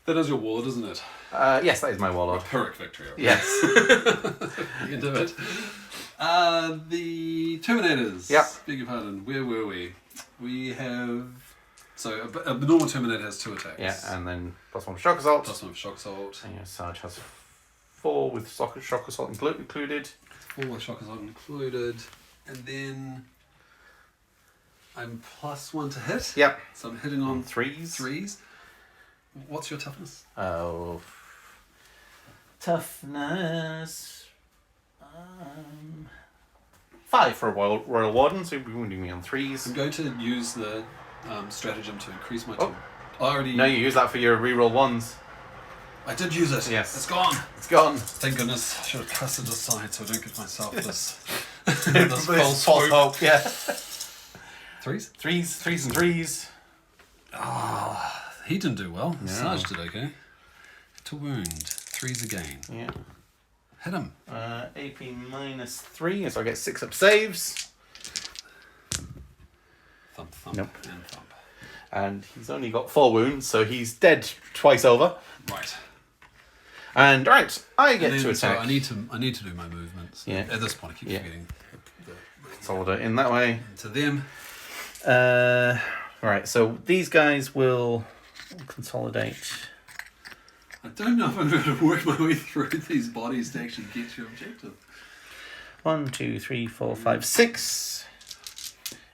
That is your warlord, isn't it? Yes, that is my warlord. Pyrrhic victory. Yes. You can do it. The Terminators. Yep. Beg your pardon. Where were we? We have... So, a normal Terminator has 2 attacks. Yeah, and then +1 for shock assault. +1 for shock assault. And your Sarge has 4 with shock assault included. 4 with shock assault included. And then... I'm +1 to hit. Yep. So I'm hitting on 3s. 3s. What's your toughness? Oh. Toughness. 5 for a Royal Warden, so you'll be wounding me on 3s. I'm going to use the stratagem to increase my... No, you use that for your reroll 1s. I did use it. Yes. It's gone. It's gone. Thank goodness. I should have cast it aside so I don't give myself this, This false false hope. hope, yeah. 3s? 3s and 3s. He didn't do well. No. Sarge did okay. To wound. 3s again. Yeah. Hit him. AP -3, so I get 6 up saves. Thump, thump, Nope. and thump. And he's only got 4 wounds, so he's dead twice over. Right. And right, I get And to then, so attack. I need to do my movements. Yeah. At this point, I keep Yeah. forgetting Consolidate in that way. to them. Right, so these guys will consolidate. I don't know if I'm going to work my way through these bodies to actually get your objective. 1, 2, 3, 4, 5, 6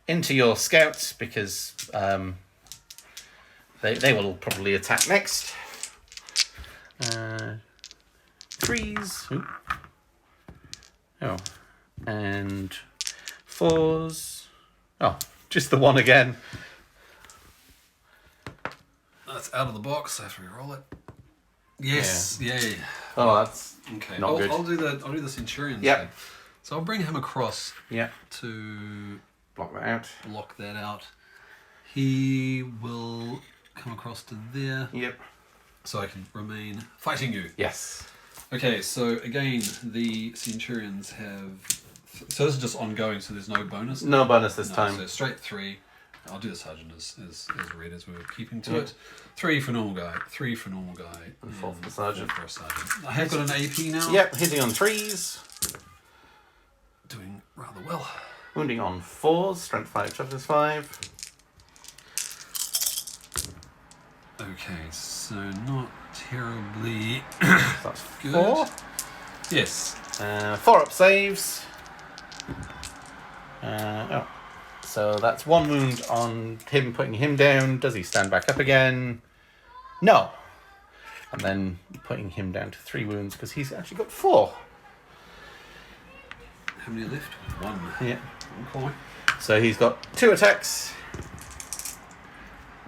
into your scouts because they will probably attack next. 3s. Oop. Oh, and 4s. Oh, just the 1 again. That's out of the box. I have to re-roll it. Yes. Yay. Oh, that's Okay. not good. I'll do the Centurion. Yep. Side. So I'll bring him across Yeah, to block that out. block that out. He will come across to there, Yep. so I can remain fighting you. Yes. Okay, so again, the Centurions have... So this is just ongoing, so there's no bonus? No bonus this No, time. So straight 3. I'll do the Sergeant as red as we were keeping to Yeah. it. 3 for normal guy, 3 for normal guy, And 4 for the Sergeant. 4 for a Sergeant. I have got an AP now. Yep, hitting on 3s. Doing rather well. Wounding on 4s. Strength 5, toughness 5. Okay, so not terribly So that's good. 4. Yes. 4 up saves. Oh. So that's 1 wound on him, putting him down. Does he stand back up again? No. And then putting him down to 3 wounds because he's actually got 4. How many left? 1. Yeah. Okay. So he's got 2 attacks.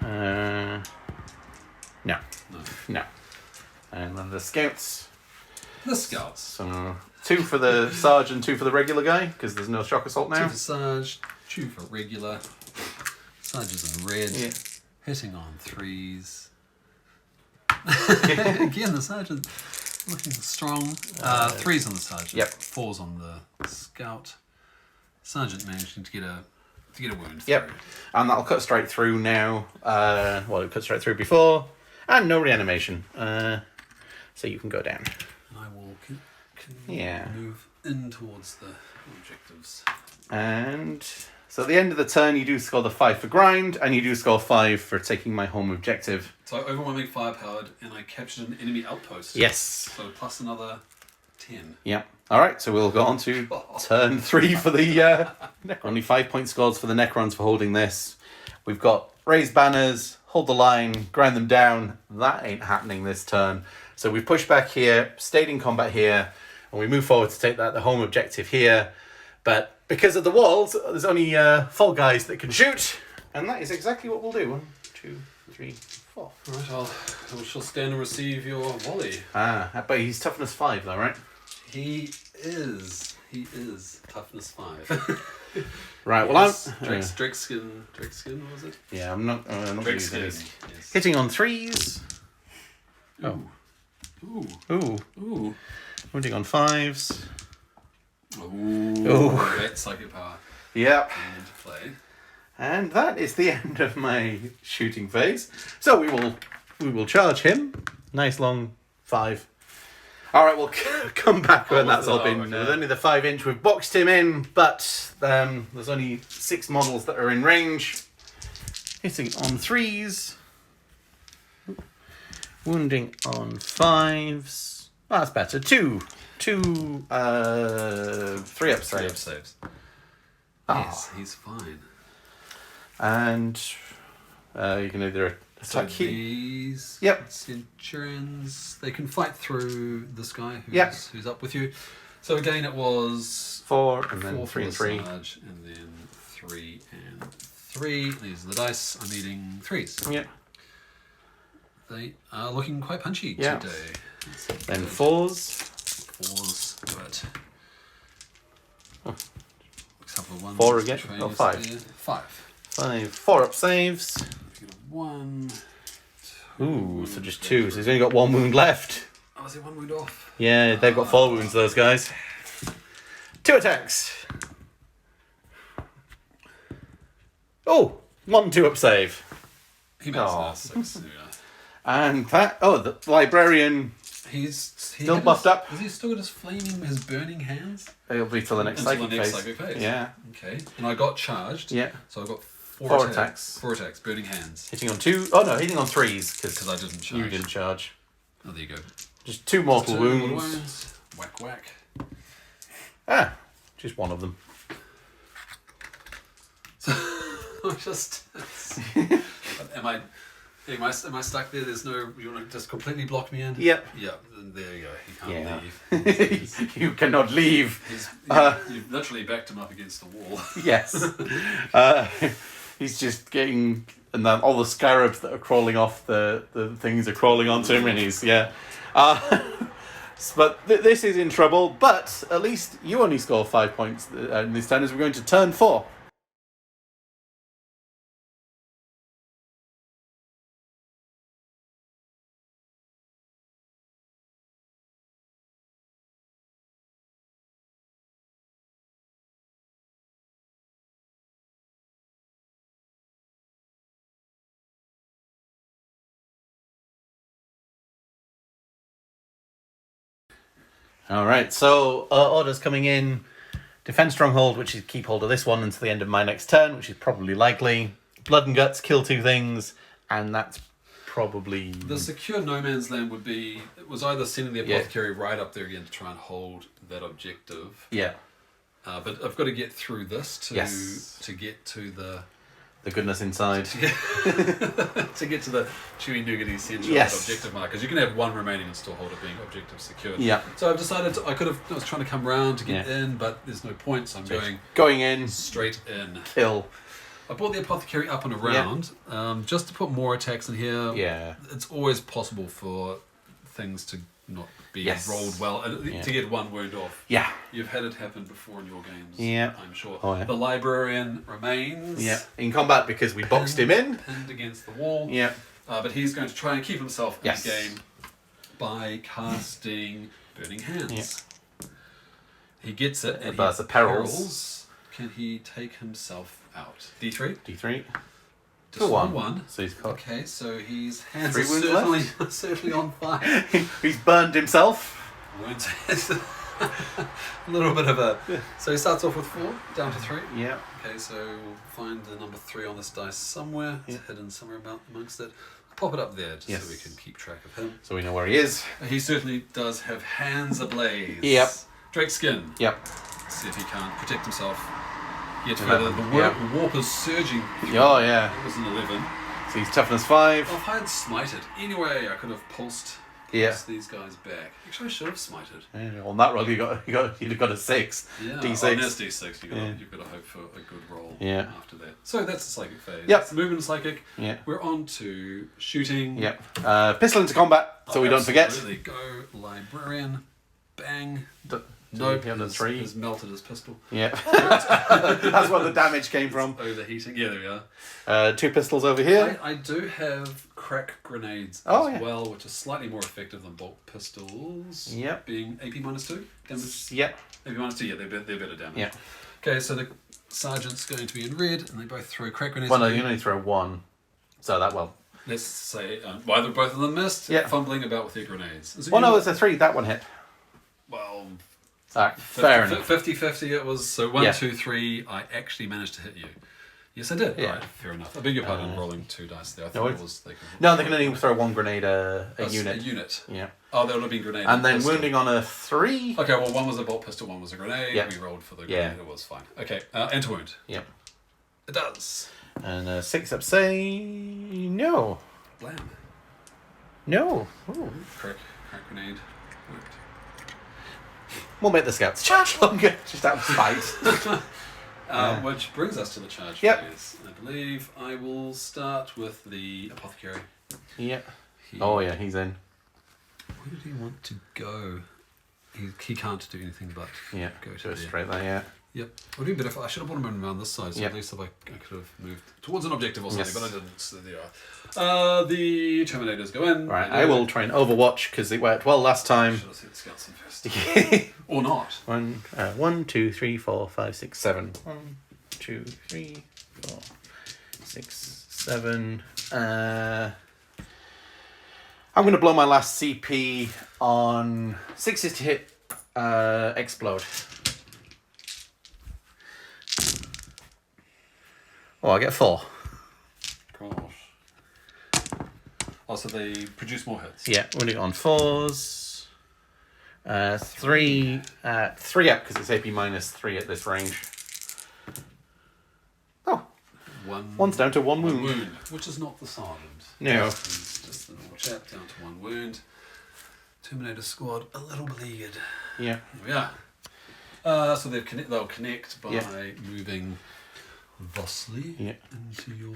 No. No. No. And then the scouts. The Scouts. So 2 for the Sergeant, 2 for the regular guy because there's no shock assault 2 now. for Sarge, 2 for regular. Sarge is in red. Yeah. Hitting on 3s. Again, the Sergeant looking strong. 3s on the Sergeant. Yep. 4s on the Scout. Sergeant managing to get a wound. Yep. through. And that'll cut straight through now. Well, it cut straight through before. And no reanimation. So you can go down. And I will Yeah. move in towards the objectives. And so at the end of the turn, you do score the 5 for grind, and you do score 5 for taking my home objective. So overwhelming firepowered, and I captured an enemy outpost. Yes. So plus another 10. Yep. All right, so we'll go on to turn 3 for the only 5 point scores for the Necrons for holding this. We've got raised banners, hold the line, grind them down. That ain't happening this turn. So we push back here, stayed in combat here, and we move forward to take the home objective here. But because of the walls, there's only 4 guys that can shoot, and that is exactly what we'll do. 1, 2, 3, 4. Alright, I shall stand and receive your volley. But he's toughness 5 though, right? He is toughness 5. Right, well yes. Drake skin, what was it? Yeah, I'm not Drake using skin. these. Yes. Hitting on 3s. Oh. Ooh. Wounding on 5s. Ooh. Great psychic power. Yep. Coming into play. And that is the end of my shooting phase. So we will charge him. Nice long 5. All right, we'll come back when that's all been. With only the 5-inch, we've boxed him in, but there's only 6 models that are in range. Hitting on 3s. Wounding on 5s. Oh, that's better. 3 up saves. Yes, he's fine. And you can either attack these Centurions, they can fight through this guy who's up with you. So again, it was 4 and then 3 and 3. Sarge, and then 3 and 3. These are the dice. I'm eating 3s. Yeah. They are looking quite punchy Yeah. today. Then 4s. 4s, but couple of ones. 4 again? Oh, 5. 5. 4 up saves. 1. Ooh, so just 2. So he's only got 1 wound left. Oh, is it 1 wound off? Yeah, they've got 4 wounds, those guys. 2 attacks. Oh, 1 2 up save. He makes a 6. Yeah. And that. Oh, the librarian. He's still buffed up. Has he still got his burning hands? It'll be till the next psychic phase. Yeah. Okay. And I got charged. Yeah. So I've got 4 attacks. 4 attacks. Burning hands. Hitting on 2. Oh no, hitting on 3s because I didn't charge. You didn't charge. Oh, there you go. Just 2 mortal wounds. Whack whack. Just 1 of them. So I'm just. Am I stuck there? There's no. You want to just completely block me in? Yep. Yep. And there you go. He can't leave. You cannot leave. You've literally backed him up against the wall. Yes. He's just getting, and then all the scarabs that are crawling off the things are crawling onto him, and he's But this is in trouble. But at least you only score 5 points this time, as we're going to turn 4. All right, so orders coming in. Defend stronghold, which is keep hold of this one until the end of my next turn, which is probably likely. Blood and guts, kill 2 things, and that's probably... The secure no man's land was either sending the apothecary right up there again to try and hold that objective. Yeah. But I've got to get through this to get to the goodness inside. To get to the chewy nougaty central objective mark, because you can have 1 remaining and still hold it being objective secured. Yeah. So I've decided I was trying to come round to get in, but there's no point, so I'm going in straight in. Kill. I brought the apothecary up and around just to put more attacks in here. Yeah. It's always possible for things to not be rolled well and to get 1 wound off. Yeah. You've had it happen before in your games. Yeah. I'm sure. Oh, yeah. The librarian remains. Yeah. In combat because we boxed him in. Pinned against the wall. Yeah. But he's going to try and keep himself in the game by casting Burning Hands. Yeah. He gets it and he perils. Can he take himself out? D3? D3. Just 1. So he's got... Okay, so his hands 3 are certainly on fire. He's burned himself. Wounds. A little bit of a... So he starts off with 4, down to 3. Yeah. Okay, so we'll find the number 3 on this dice somewhere. It's hidden somewhere amongst it. I'll pop it up there just so we can keep track of him. So we know where he is. He certainly does have hands ablaze. Yep. Drake skin. Yep. Let's see if he can't protect himself. Yet further. The warp is surging. Oh, yeah. It was an 11. So he's toughness 5. If I had smited. Anyway, I could have pulsed Yeah. Push these guys back. Actually, I should have smited. Yeah, on that roll, you'd have got a 6. Yeah. D6. Oh, that's D6. You've got to hope for a good roll. Yeah. After that. So that's the psychic phase. Yep. It's the movement psychic. Yeah. We're on to shooting. Yep. Pistol into combat, so we don't forget. Absolutely. Go librarian. Bang. Nope. His 3. Has melted his pistol. Yeah. That's where the damage came from. Overheating. Yeah, there we are. 2 pistols over here. I do have crack grenades Oh, well, which is slightly more effective than bolt pistols. Yep. Being AP -2 damage. Yep. AP -2, yeah, they're better damage. Yeah. Okay, so the sergeant's going to be in red, and they both throw crack grenades. Well, no, you only throw 1. So that, Let's say either both of them missed, Yeah. fumbling about with their grenades. Well, no, it's a 3. That one hit. Well, Fair enough. 50-50 it was. So 1, Yeah. 2, 3, I actually managed to hit you. Yes, I did. Yeah. Right, fair enough. I beg your pardon, rolling 2 dice there. I thought it was... No, they can only throw 1 grenade a unit. A unit. Yeah. Oh, there would have been grenade. And then pistol. wounding on a 3. Okay, well, one was a bolt pistol, one was a grenade. Yeah. We rolled for the Yeah. grenade. It was fine. Okay, and to wound. Yep. It does. And 6 up, say no. Blam. No. Ooh. Crack grenade. Worked. We'll make the scouts charge longer, just out of spite. Which brings us to the charge Yep. phase. I believe I will start with the apothecary. Yep. Oh yeah, he's in. Where did he want to go? He can't do anything but go to Go there. straight there, yeah. Yep. It would be better if I should have brought him around this side, so Yep. at least if I could have moved towards an objective or something, Yes. but I didn't. So there you are. The Terminators go in. Right, I will try and overwatch because it worked well last time. Should have said the scouts in first. Or not. 1, 2, 3, 4, 5, 6, 7. 1, 2, 3, 4, 6, 7. I'm going to blow my last CP on 6s to hit explode. Oh, I get 4. Gosh. Oh, so they produce more hits. Yeah, wounding on 4s. 3 up because it's AP -3 at this range. Oh, one's down to 1 wound. Which is not the sergeant. No. It's just the normal chap down to 1 wound. Terminator squad a little beleaguered. Yeah. There we are. So they'll connect by moving thusly into your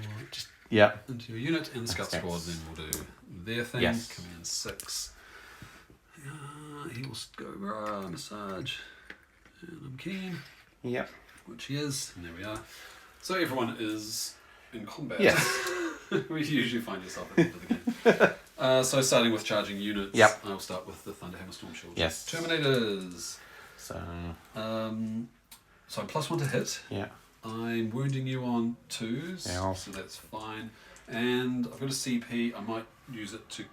unit, and the scout squad then will do their thing. Yes. Coming in 6. He will go massage, and I'm keen. Yep. Which he is, and there we are. So everyone is in combat. Yes. We usually find yourself at the end of the game. So starting with charging units, I'll start with the Thunderhammer Storm Shield. Yes. Terminators. So I'm +1 to hit. Yeah. I'm wounding you on 2s, Yeah. so that's fine. And I've got a CP. I might use it to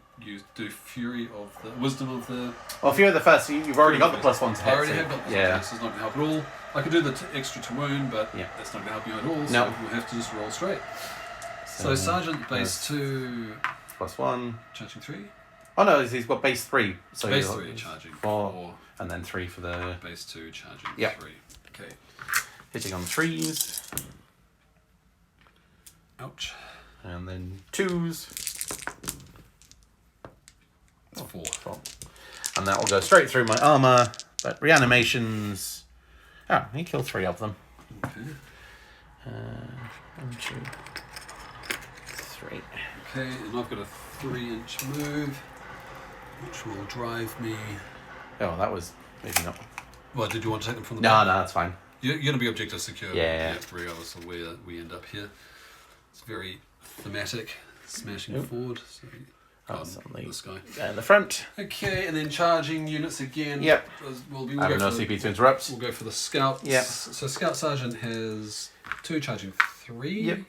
do Fury of the Wisdom of the... Well, if you're the first, you've already got the +1 to hit. I already have got this. Yeah. This is not going to help at all. I could do the extra to wound, but that's not going to help you at all, so we'll have to just roll straight. So Sergeant base 2... +1. Charging 3? Oh no, he's got base 3. So base 3 charging 4. And then 3 for the... Base 2 charging 3. Okay. Hitting on 3s. Ouch. And then 2s. That's 4. 4. And that will go straight through my armour. But reanimations... Oh, he killed 3 of them. Okay. 1, 2, 3. Okay, and I've got a 3-inch move, which will drive me... Oh, that was maybe not... Well, did you want to take them from the No, back? no, that's fine. You're going to be objective secure. Yeah. Regardless of where we end up here. It's very thematic, smashing forward. So, this guy. In the front. Okay, and then charging units again. Yep. We'll I have no CP to interrupt. We'll go for the scouts. Yep. So Scout Sergeant has 2 charging 3. Yep.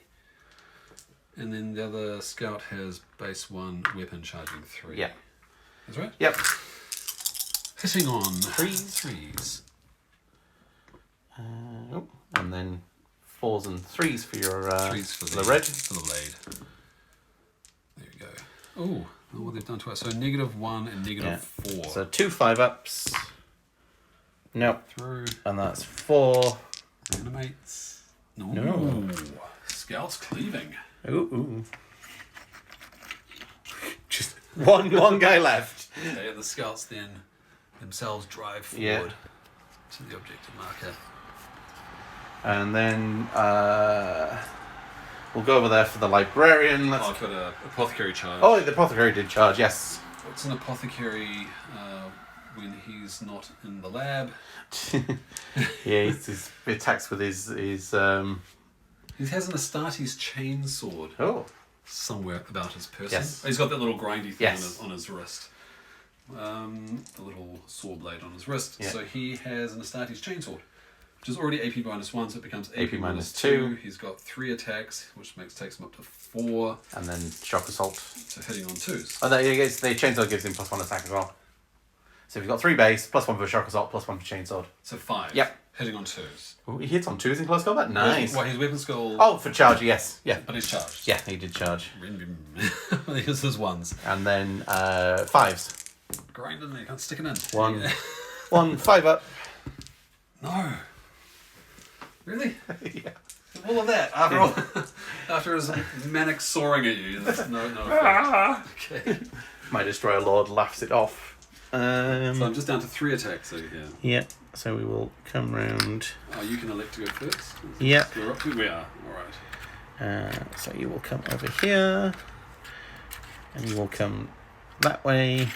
And then the other scout has base 1 weapon charging 3. Yeah. That's right? Yep. Hitting on 3s. And then 4s and 3s for your 3s for the red. For the blade. There we go. Oh, what they've done twice. So -1 and -4. So 2 5-ups. Nope. Through. And that's 4. Reanimates. No. Scouts cleaving. Ooh. Just one guy left. Okay, and the scouts then themselves drive forward Yeah. to the objective marker. And then we'll go over there for the librarian. I've got a apothecary charge. Oh, the apothecary did charge, yes. What's an apothecary when he's not in the lab? Yeah, he's attacks with his He has an Astartes chainsword oh. somewhere about his person. Yes. He's got that little grindy thing Yes. on his wrist. The little saw blade on his wrist. Yeah. So he has an Astartes chainsword, which is already AP -1, so it becomes AP, minus -2. 2. He's got 3 attacks, which takes him up to 4. And then shock assault. So hitting on 2s. Oh, the chainsaw gives him +1 attack as well. So if you've got 3 base, +1 for shock assault, +1 for chainsword. So 5. Yep. Hitting on 2s. Ooh, he hits on 2s in close combat. Nice. Well, his weapon skill. Oh, for charge, yes. Yeah. But he's charged. Yeah, he did charge. Here's his 1s. And then 5s. Grind in there, can't stick it in. 1, Yeah. 1, 5 up. No. Really? Yeah. All of that after all, after his manic soaring at you. There's no effect. Okay. My Destroyer Lord laughs it off. So I'm just down to 3 attacks over here. Yeah, so we will come round. Oh, you can elect to go first. Yeah. We're up to we are. All right. So you will come over here. And you will come that way.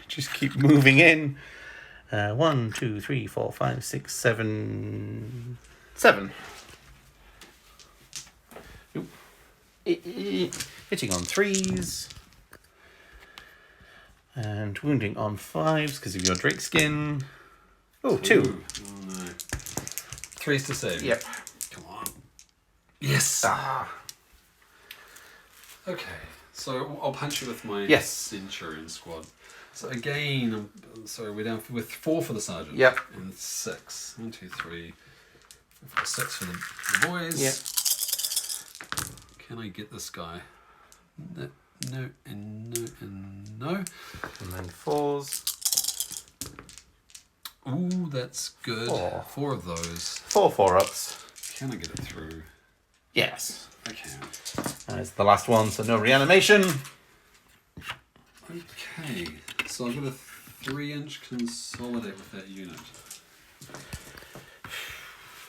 Just keep moving in. 1, 2, 3, 4, 5, 6, 7. 7. Oop. Hitting on 3s. And wounding on 5s because of your Drake skin. Oh, 2. Ooh. Oh, no. 3's to save. Yep. Come on. Yes. Ah. Okay. So I'll punch you with my Yes. Centurion squad. So again, we're down with 4 for the sergeant. Yep. And 6. 1, 2, 3. 4, 6 for the boys. Yep. Can I get this guy? No, no, and no, and no. And then 4s. Ooh, that's good. 4. 4 of those. 4 4-ups. Can I get it through? Yes. I can. It's the last one, so no reanimation. Okay. So I've got a 3-inch consolidate with that unit.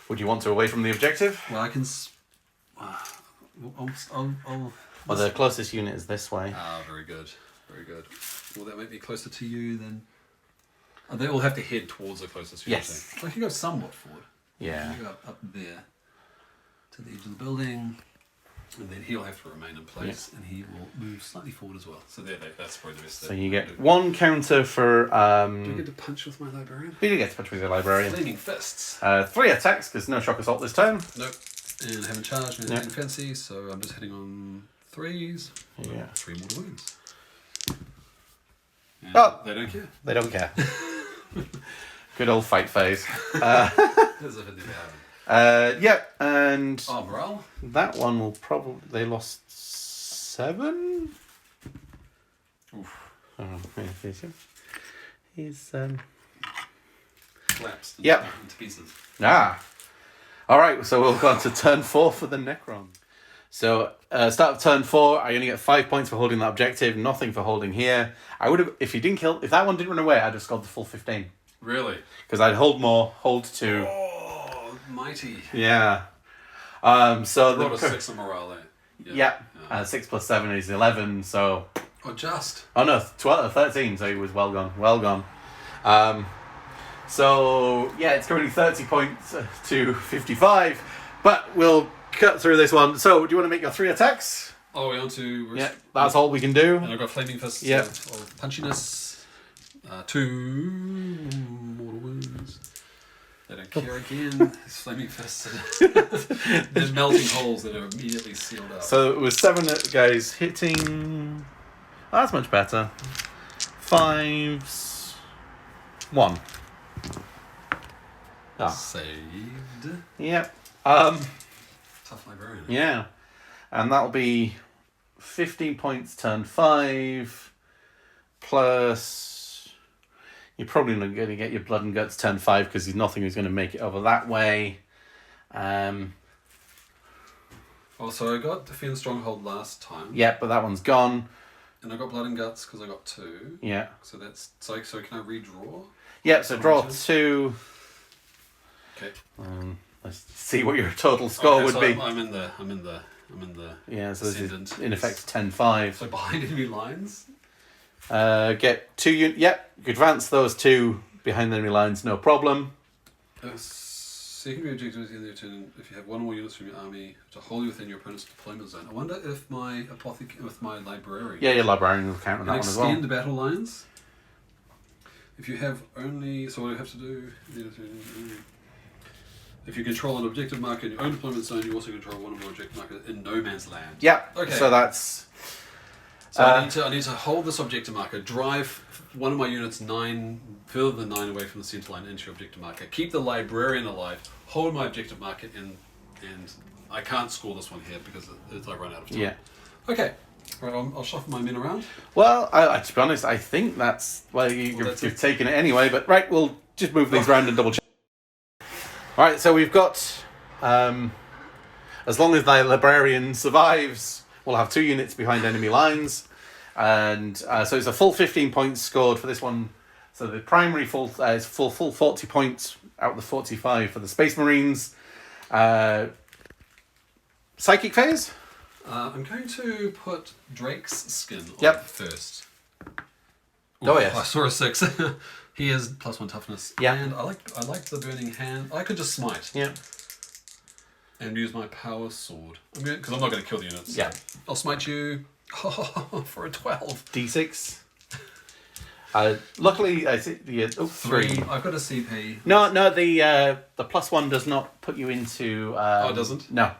Would you want to away from the objective? Well, I can. Well, the closest unit is this way. Ah, very good. Very good. Will that make me closer to you then? Oh, they all have to head towards the closest unit. Yes. So I can go somewhat forward. Yeah. Go up there to the edge of the building. And then he'll have to remain in place, and he will move slightly forward as well. So that's probably the best So thing. you get 1 counter for... Do I get to punch with my librarian? You do get to punch with the librarian. Flaming fists. 3 attacks, because no shock assault this turn. Nope. And I haven't charged Yep. anything fancy, so I'm just hitting on 3s. Yeah. 3 more wounds. And Oh. they don't care. They don't care. Good old fight phase. As if it didn't happen. Yep, and Oh, morale? that one will probably... They lost 7? Oof. Oh, yeah, he's... Collapsed Yep. into pieces. Alright, so we'll go on to turn 4 for the Necron. So, start of turn 4, I only get 5 points for holding that objective, nothing for holding here. I would have, if that one didn't run away, I'd have scored the full 15. Really? Because I'd hold more, hold 2. Oh, mighty. Yeah. So I the... got a 6 on morale there. Yeah. 6 plus 7 is 11, so... Oh, just. Oh no, 13, so he was well gone. Well gone. So, yeah, it's currently 30 points to 55, but we'll cut through this one. So, do you want to make your 3 attacks? Oh, we're on to... Yeah, that's all we can do. And I've got Flaming Fists Yep. of punchiness. 2 mortal wounds. They don't care again. His Flaming Fists. They're melting holes that are immediately sealed up. So, it was 7 guys hitting... Oh, that's much better. 5s... 1. Ah. Saved. Yep. Tough librarian. Yeah. And that'll be 15 points turn 5, plus... You're probably not going to get your blood and guts turn 5 because there's nothing who's going to make it over that way. Oh, so I got Defend Stronghold last time. Yeah, but that one's gone. And I got blood and guts because I got 2. Yeah. So that's so can I redraw? Yeah, so draw 2. Okay. Let's see what your total score would be. I'm in the Yeah, so this is ascendant. in effect 10-5. So behind enemy lines. Get 2 units. Yep, you can advance those 2 behind the enemy lines, no problem. Secondary objective at the end of your turn, if you have 1 or more units from your army to hold you within your opponent's deployment zone. I wonder if my with my librarian. Yeah, your librarian will count on that one as well. Extend battle lines. If you have only, so what do I have to do? If you control an objective marker in your own deployment zone, you also control 1 or more objective markers in no man's land. Yeah. Okay. So that's. So I need to hold this objective marker, drive one of my units further than 9 away from the center line into your objective marker, keep the librarian alive, hold my objective marker in, and I can't score this one here because I run out of time. Yeah. Okay. Right, I'll shuffle my men around. Well, to be honest, I think that's you've taken it anyway. But right, we'll just move these around and double check. All right, so we've got as long as the librarian survives, we'll have 2 units behind enemy lines, and so it's a full 15 points scored for this one. So the primary full is full 40 points out of the 45 for the Space Marines. Psychic phase. I'm going to put Drake's skin on Yep. first. Oh, yes. I saw a 6. He is +1 toughness. Yeah. And I like the burning hand. I could just smite. Yeah. And use my power sword. Because I'm not going to kill the units. Yeah. I'll smite you for a 12. D6. Luckily, I see the 3. I've got a CP. No, the +1 does not put you into. It doesn't? No,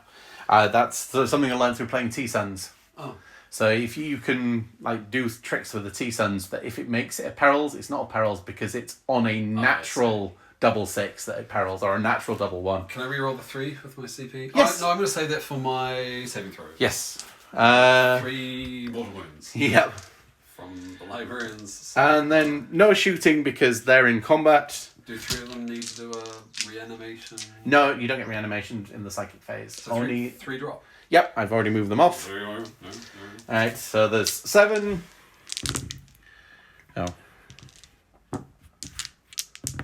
that's something I learned through playing T-Suns. Oh. So if you can do tricks with the T-Suns, that if it makes it a perils, it's not a perils because it's on a natural double 6 that it perils, or a natural double 1. Can I reroll the 3 with my CP? Yes. No, I'm going to save that for my saving throw. Yes. 3 mortal wounds. Yep. From the librarians. And then no shooting because they're in combat. Do 3 of them need to do a reanimation? No, you don't get reanimation in the psychic phase. So Only 3 drop. Yep, I've already moved them off. No. Alright, so there's 7. Oh.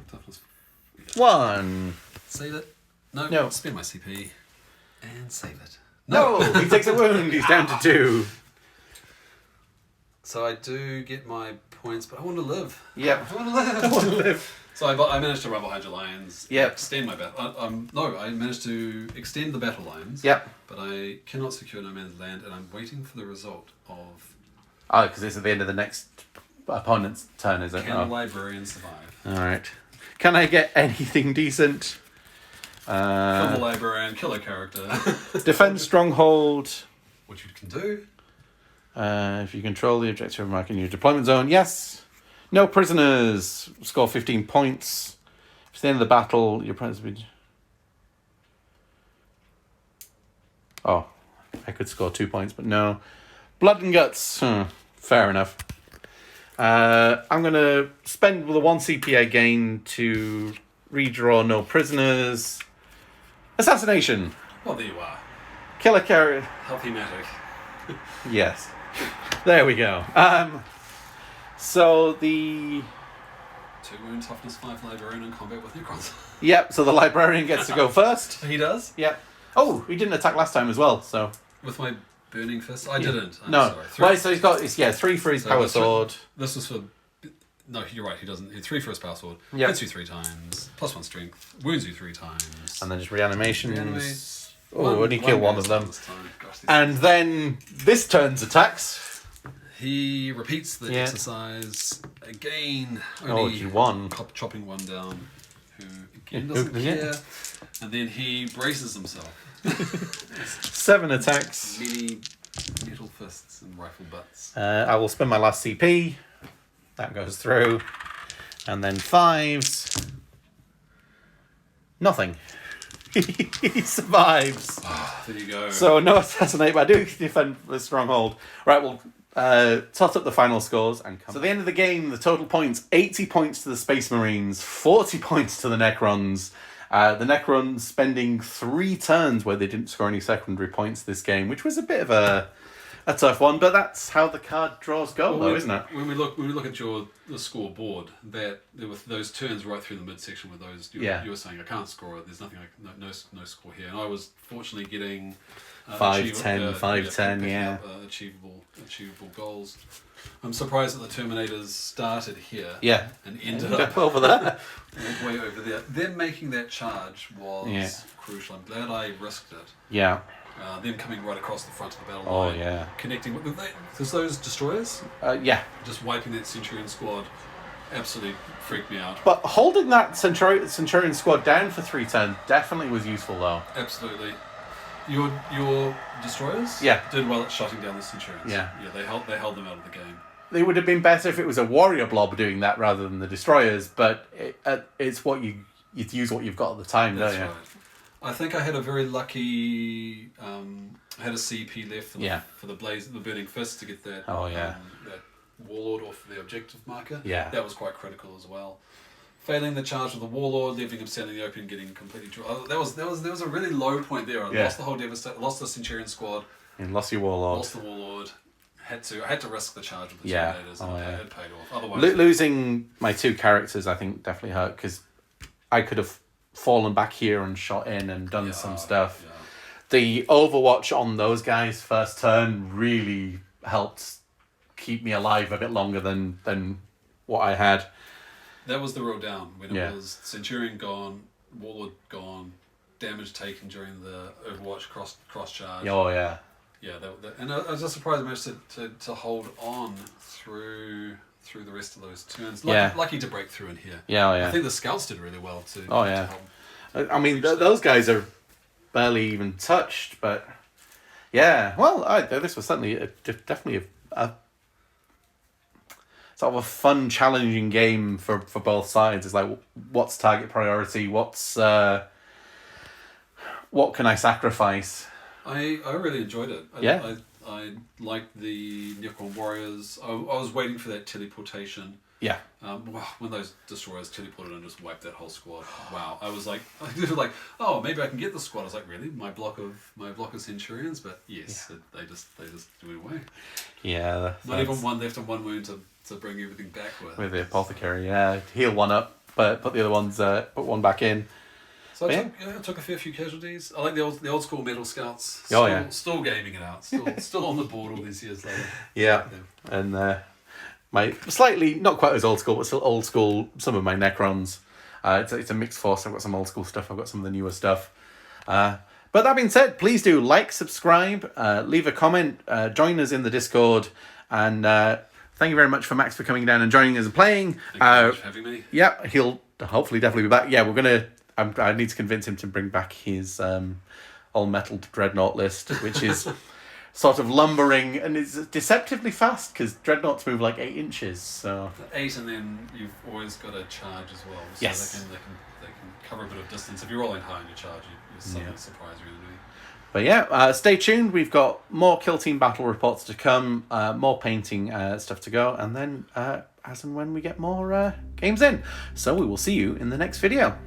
Toughness. 1. Save it. No. No. Spend my CP. And save it. No, he takes a wound. He's down to 2. So I do get my points, but I want to live. Yep. I want to live. I want to live. So I managed to run behind your lines. Yep. Extend my battle. No, I managed to extend the battle lines. Yep. But I cannot secure no man's land, and I'm waiting for the result of. Oh, because it's at the end of the next opponent's turn, is it? Can the librarian survive? Alright. Can I get anything decent? Kill the librarian, kill a character. Defend stronghold. Which you can do. If you control the objective mark in your deployment zone, yes. No prisoners. Score 15 points. If it's the end of the battle, your opponent's been. Oh, I could score 2 points, but no. Blood and guts. Fair enough. I'm going to spend the 1 CPA gain to redraw no prisoners. Assassination. Well, there you are. Kill a character. Healthy magic. Yes. There we go. So the... 2 wound, toughness 5, librarian, and combat with Necrons. Yep, so the librarian gets to go first. He does? Yep. Oh, he didn't attack last time as well, so... With my burning fist? I didn't. I'm no. sorry. 3. Well, so he's got 3 for his power sword. This was for... No, you're right, he doesn't. 3 for his power sword. Yep. Hits you 3 times. +1 strength. Wounds you 3 times. And then just reanimations. Reanimates. Oh, only kill one of them. This time. Gosh, And then this turn's attacks. he repeats the Yeah. exercise again. Oh, he won. Chopping 1 down. Who again Who- doesn't yeah. care. And then he braces himself. 7 attacks. Many metal fists and rifle butts. I will spend my last CP. That goes through. And then 5s. Nothing. He survives. There you go. So no assassinate, but I do defend the stronghold. Right, we'll tot up the final scores and come. So at the end of the game, the total points: 80 points to the Space Marines, 40 points to the Necrons. The Necrons spending 3 turns where they didn't score any secondary points this game, which was a bit of a a tough one, but that's how the card draws go, though, isn't it? When we look at the scoreboard, that there were those turns right through the midsection with those. You were saying I can't score it. There's nothing no score here, and I was fortunately getting 5-10, 5-10, yeah. Achievable goals. I'm surprised that the Terminators started here. Yeah. And ended up over there. way over there. Them making that charge was crucial. I'm glad I risked it. Yeah. Them coming right across the front of the battle Oh, line. yeah. Connecting with there's those destroyers. Yeah. Just wiping that Centurion squad absolutely freaked me out. But holding that Centurion squad down for 3 turns definitely was useful, though. Absolutely. Your destroyers did well at shutting down the Centurions. Yeah. Yeah, they held them out of the game. It would have been better if it was a warrior blob doing that rather than the destroyers, but it's what you use what you've got at the time, That's don't you? right. I think I had a very lucky. I had a CP left for the burning fist to get that. Oh yeah. That warlord off the objective marker. Yeah. That was quite critical as well. Failing the charge of the warlord, leaving him standing in the open, getting completely. There was a really low point there. I lost the whole lost the Centurion squad. And lost your warlord. Lost the warlord. I had to risk the charge of the Yeah. Terminators, Oh, and yeah. it paid off. Otherwise, losing my 2 characters, I think, definitely hurt because I could have fallen back here and shot in and done some stuff. Yeah. The Overwatch on those guys' first turn really helped keep me alive a bit longer than what I had. That was the road down when it was Centurion gone, Warlord gone, damage taken during the Overwatch cross charge. Oh yeah. Yeah, and I was just surprised I managed to hold on through the rest of those turns. Lucky to break through in here. Yeah, yeah. I think the scouts did really well too. Oh yeah. I mean, those guys are barely even touched, but yeah. Well, this was certainly definitely a sort of a fun, challenging game for both sides. It's like, what's target priority? What can I sacrifice? I really enjoyed it. I liked the Necron warriors. I was waiting for that teleportation. Yeah. When those destroyers teleported and just wiped that whole squad. Wow. I was like, oh, maybe I can get the squad. I was like, really? My block of Centurions? But yes, they just went away. Yeah. Not even one left and one wound to bring everything back with. With the apothecary, yeah. Heal one up, but put the other ones, put one back in. So I took a fair few casualties. I like the old school metal scouts. Still gaming it out. Still on the board all these years later. Yeah. And my slightly not quite as old school, but still old school. Some of my Necrons. It's a mixed force. I've got some old school stuff. I've got some of the newer stuff. But that being said, please do like, subscribe, leave a comment, join us in the Discord, and thank you very much for Max for coming down and joining us and playing. Thank you very much for having me. Yeah, he'll hopefully definitely be back. Yeah, we're gonna. I need to convince him to bring back his all metal dreadnought list, which is sort of lumbering and is deceptively fast because dreadnoughts move like 8 inches. So 8, and then you've always got a charge as well. So yes, they can cover a bit of distance. If you're rolling high on your charge, you're suddenly surprised your enemy. But yeah, stay tuned. We've got more Kill Team battle reports to come, more painting stuff to go, and then as and when we get more games in. So we will see you in the next video.